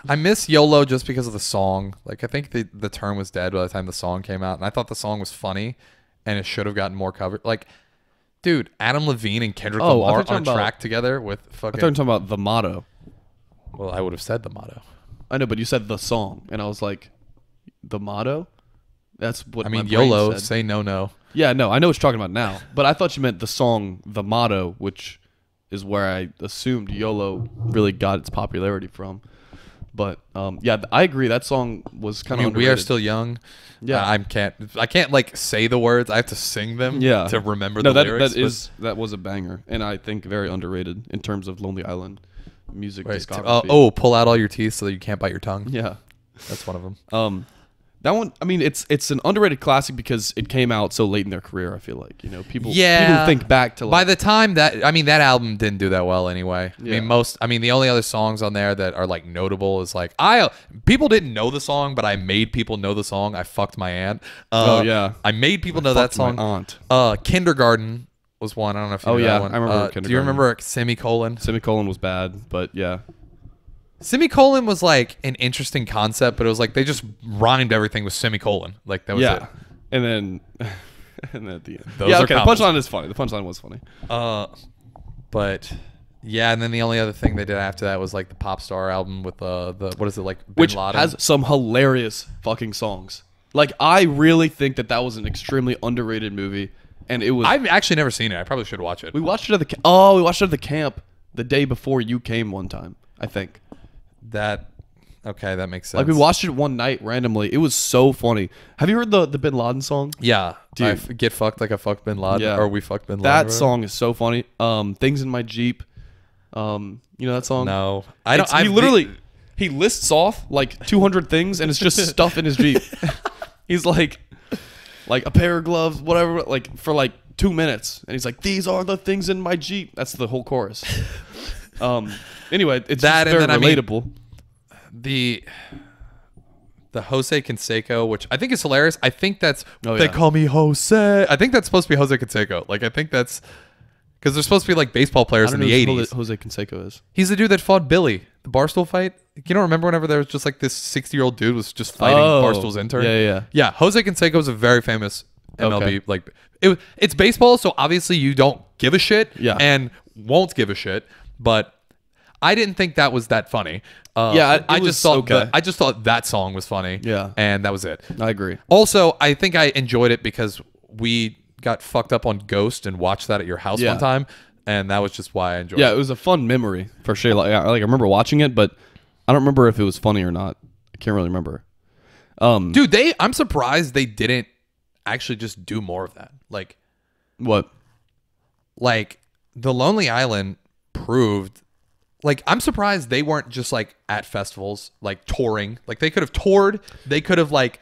Speaker 1: I miss YOLO just because of the song. Like I think the term was dead by the time the song came out, and I thought the song was funny, and it should have gotten more coverage. Like, dude, Adam Levine and Kendrick Lamar on a track together with fucking.
Speaker 2: I thought you were talking about the motto.
Speaker 1: Well, I would have said the motto.
Speaker 2: I know, but you said the song, and I was like, the motto. That's what
Speaker 1: I mean.
Speaker 2: My brain
Speaker 1: YOLO,
Speaker 2: said.
Speaker 1: say no.
Speaker 2: Yeah, no, I know what you're talking about now. But I thought you meant the song, the motto, which is where I assumed YOLO really got its popularity from. But yeah, I agree. That song was kind of.
Speaker 1: I mean, we are still young.
Speaker 2: Yeah,
Speaker 1: I can't like say the words. I have to sing them.
Speaker 2: Yeah.
Speaker 1: To remember the lyrics.
Speaker 2: That was a banger, and I think very underrated in terms of Lonely Island music discography.
Speaker 1: Pull out all your teeth so that you can't bite your tongue.
Speaker 2: Yeah,
Speaker 1: that's one of them.
Speaker 2: That one, I mean, it's an underrated classic because it came out so late in their career. I feel like people think back to like,
Speaker 1: by the time that that album didn't do that well anyway.
Speaker 2: Yeah.
Speaker 1: I mean the only other songs on there that are like notable is like people didn't know the song, but I made people know the song. I fucked my aunt.
Speaker 2: Oh yeah,
Speaker 1: I made people know that song.
Speaker 2: My aunt.
Speaker 1: Kindergarten was one. I don't know if you know that one.
Speaker 2: I remember Kindergarten.
Speaker 1: Do you remember Semicolon?
Speaker 2: Semicolon was bad, but yeah.
Speaker 1: Semicolon was like an interesting concept, but it was like they just rhymed everything with semicolon. Like that was it.
Speaker 2: And then at the end.
Speaker 1: Those are
Speaker 2: the punchline is funny. The punchline was funny.
Speaker 1: But yeah, and then the only other thing they did after that was like the Pop Star album with the what is it like Bin Laden?
Speaker 2: Has some hilarious fucking songs. Like I really think that was an extremely underrated movie, and it was.
Speaker 1: I've actually never seen it. I probably should watch it.
Speaker 2: We watched it at the camp the day before you came one time. I think.
Speaker 1: That makes sense.
Speaker 2: Like we watched it one night randomly. It was so funny. Have you heard the Bin Laden song?
Speaker 1: Yeah, dude. Get fucked like I fucked Bin Laden, or we fucked Bin Laden.
Speaker 2: That song is so funny. Things in my Jeep. You know that song?
Speaker 1: No, I don't.
Speaker 2: He lists off like 200 things, and it's just stuff in his Jeep. He's like a pair of gloves, whatever, like for like 2 minutes, and he's like, "These are the things in my Jeep." That's the whole chorus. Anyway, it's that, just very relatable.
Speaker 1: The Jose Canseco, which I think is hilarious. I think that's
Speaker 2: they
Speaker 1: call me Jose. I think that's supposed to be Jose Canseco. Like I think that's because they're supposed to be like baseball players in the 80s.
Speaker 2: Jose Canseco is.
Speaker 1: He's the dude that fought Billy, the Barstool fight. You don't remember whenever there was just like this 60-year-old dude was just fighting Barstool's intern? Yeah. Jose Canseco is a very famous MLB.
Speaker 2: Okay.
Speaker 1: Like it's baseball, so obviously you don't give a shit and won't give a shit. But I didn't think that was that funny. I just thought that song was funny.
Speaker 2: Yeah,
Speaker 1: and that was it.
Speaker 2: I agree.
Speaker 1: Also, I think I enjoyed it because we got fucked up on Ghost and watched that at your house one time, and that was just why I enjoyed it.
Speaker 2: Yeah, it was a fun memory for sure. Like I remember watching it, but I don't remember if it was funny or not. I can't really remember.
Speaker 1: Dude, I'm surprised they didn't actually just do more of that. Like
Speaker 2: what?
Speaker 1: Like the Lonely Island proved. Like, I'm surprised they weren't just, like, at festivals, like, touring. Like, they could have toured. They could have, like,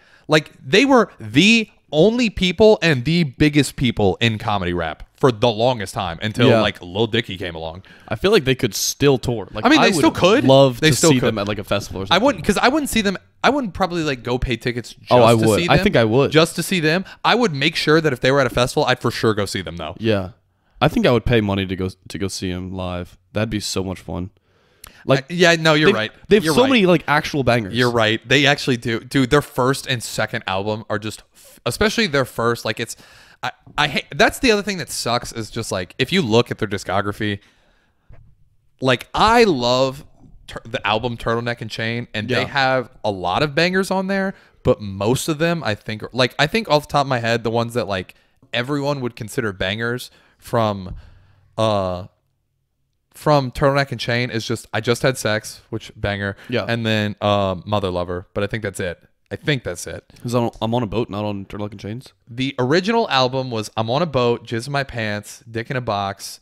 Speaker 1: they were the only people and the biggest people in comedy rap for the longest time until, like, Lil Dicky came along.
Speaker 2: I feel like they could still tour. Like,
Speaker 1: I mean, they still could.
Speaker 2: Love to see them at, like, a festival or something.
Speaker 1: I wouldn't, because I wouldn't see them. I wouldn't probably, like, go pay tickets just
Speaker 2: I
Speaker 1: to
Speaker 2: would.
Speaker 1: see them.
Speaker 2: I think I would.
Speaker 1: Just to see them. I would make sure that if they were at a festival, I'd for sure go see them, though.
Speaker 2: Yeah. I think I would pay money to go see him live. That'd be so much fun. Like
Speaker 1: you're right.
Speaker 2: They have so many like actual bangers.
Speaker 1: You're right. They actually do. Dude, their first and second album are just, especially their first. Like I hate. That's the other thing that sucks is just like if you look at their discography, like I love the album Turtleneck and Chain, and they have a lot of bangers on there, but most of them I think are, like, I think off the top of my head, the ones that like everyone would consider bangers from Turtleneck and Chain is just I Just Had Sex, which banger, and then Mother Lover, but I think that's it. Is
Speaker 2: I'm on a boat, not on Turtleneck and Chains.
Speaker 1: The original album was I'm on a boat, Jizz in my pants, Dick in a box.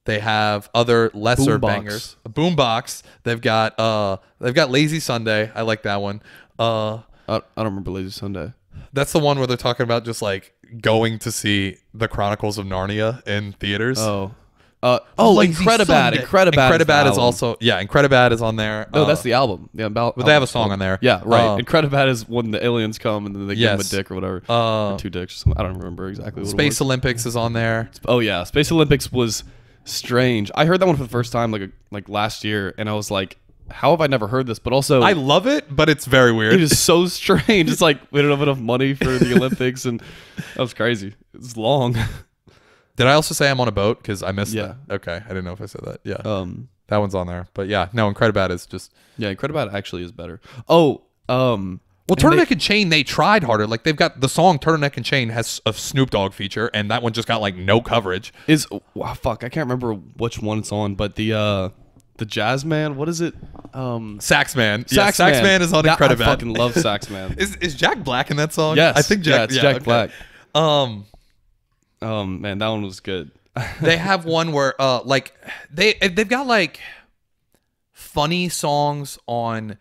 Speaker 1: They have other lesser bangers. A Boombox. They've got Lazy Sunday. I like that one.
Speaker 2: I don't remember Lazy Sunday.
Speaker 1: That's the one where they're talking about just like going to see the Chronicles of Narnia in theaters.
Speaker 2: Incredibad.
Speaker 1: Incredibad is also Incredibad is on there.
Speaker 2: No, that's the album. Yeah,
Speaker 1: but they have a song on there.
Speaker 2: Yeah, right. Incredibad is when the aliens come and then they give them a dick or whatever, or 2 dicks. I don't remember exactly. What
Speaker 1: Space Olympics is on there.
Speaker 2: Oh yeah, Space Olympics was strange. I heard that one for the first time like last year, and I was like, how have I never heard this? But also,
Speaker 1: I love it, but it's very weird.
Speaker 2: It is so strange. It's like we don't have enough money for the Olympics, and that was crazy. It's long.
Speaker 1: Did I also say I'm on a boat? Because I missed that.
Speaker 2: Yeah.
Speaker 1: Okay, I didn't know if I said that. Yeah. That one's on there. But yeah, no, Incredibad is just...
Speaker 2: Yeah, Incredibad actually is better.
Speaker 1: Well, Turtleneck and Chain, they tried harder. Like, they've got the song Turtleneck and Chain has a Snoop Dogg feature, and that one just got, like, no coverage.
Speaker 2: Wow, fuck, I can't remember which one it's on, but the Jazz Man, what is it?
Speaker 1: Sax Man. Sax Man is on Incredibad.
Speaker 2: I fucking love Sax Man.
Speaker 1: Is Jack Black in that song?
Speaker 2: Yes.
Speaker 1: I think Jack...
Speaker 2: it's Jack
Speaker 1: okay.
Speaker 2: Black. Man, that one was good.
Speaker 1: They have one where like they've got like funny songs on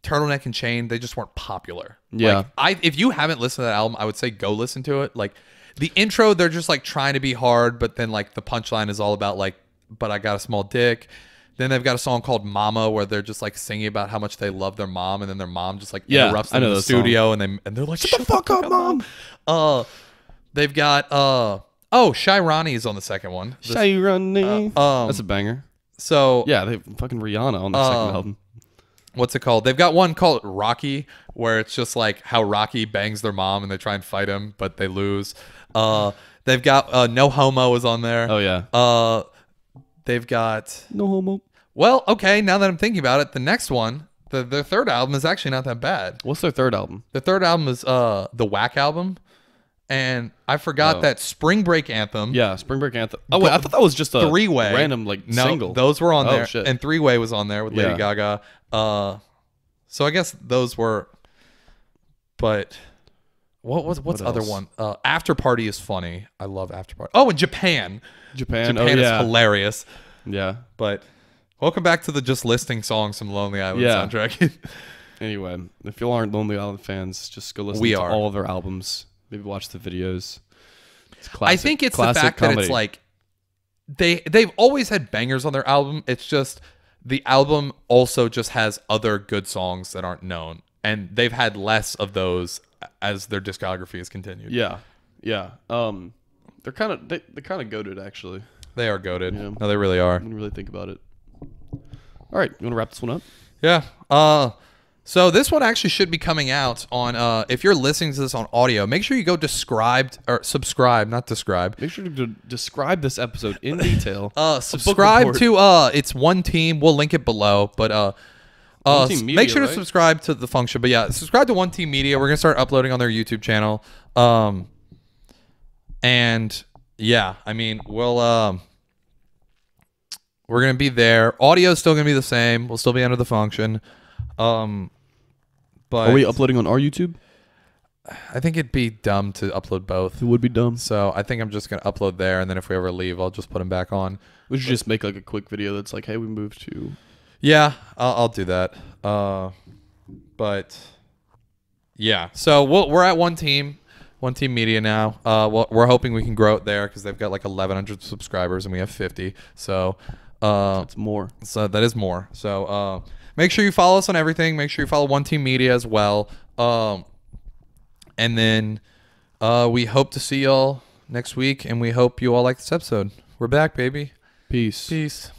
Speaker 1: Turtleneck and Chain. They just weren't popular.
Speaker 2: Yeah.
Speaker 1: Like, if you haven't listened to that album, I would say go listen to it. Like the intro, they're just like trying to be hard, but then like the punchline is all about like, but I got a small dick. Then they've got a song called Mama where they're just like singing about how much they love their mom, and then their mom just like interrupts them in the studio, and they're like, shut the fuck up, mom. They've got Shy Ronnie is on the second one.
Speaker 2: Shy Ronnie. That's a banger.
Speaker 1: So
Speaker 2: yeah, they have fucking Rihanna on the second album.
Speaker 1: What's it called? They've got one called Rocky, where it's just like how Rocky bangs their mom and they try and fight him, but they lose. They've got No Homo is on there.
Speaker 2: Oh yeah.
Speaker 1: They've got
Speaker 2: No Homo.
Speaker 1: Well, okay, now that I'm thinking about it, the next one, their third album is actually not that bad.
Speaker 2: What's their third album?
Speaker 1: The third album is the Whack album. And I forgot that Spring Break Anthem.
Speaker 2: Yeah, Spring Break Anthem. Oh, wait, I thought that was just a
Speaker 1: three-way
Speaker 2: random single.
Speaker 1: Those were on there.
Speaker 2: Shit.
Speaker 1: And Three-Way was on there with Lady Gaga. So I guess those were... But what's other one? After Party is funny. I love After Party. Oh, and Japan. Japan is hilarious.
Speaker 2: Yeah.
Speaker 1: But welcome back to the just listing songs from Lonely Island soundtrack.
Speaker 2: Anyway, if you aren't Lonely Island fans, just go listen to all of their albums. Maybe watch the videos. It's classic,
Speaker 1: I think it's the fact that it's like they've always had bangers on their album. It's just the album also just has other good songs that aren't known, and they've had less of those as their discography has continued.
Speaker 2: Yeah, yeah. They're kind of goated actually.
Speaker 1: They are goated. Yeah. No, they really are.
Speaker 2: When you really think about it. All right, you want to wrap this one up?
Speaker 1: Yeah. So this one actually should be coming out on, if you're listening to this on audio, make sure you go subscribe, not describe.
Speaker 2: Make sure to describe this episode in detail.
Speaker 1: Subscribe to, it's One Team. We'll link it below, but Media, make sure to subscribe to the function. But yeah, subscribe to One Team Media. We're going to start uploading on their YouTube channel. And yeah, I mean, we're going to be there. Audio is still going to be the same. We'll still be under the function. But
Speaker 2: are we uploading on our YouTube?
Speaker 1: I think it'd be dumb to upload both.
Speaker 2: It would be dumb.
Speaker 1: So I think I'm just going to upload there, and then if we ever leave, I'll just put them back on.
Speaker 2: We should just make like a quick video that's like, hey, we moved to...
Speaker 1: Yeah, I'll do that. But yeah, so we're at One Team Media now. We're hoping we can grow it there because they've got like 1,100 subscribers, and we have 50. So
Speaker 2: that's more.
Speaker 1: So that is more. So make sure you follow us on everything. Make sure you follow One Team Media as well. And then we hope to see y'all next week, and we hope you all like this episode. We're back, baby.
Speaker 2: Peace.
Speaker 1: Peace.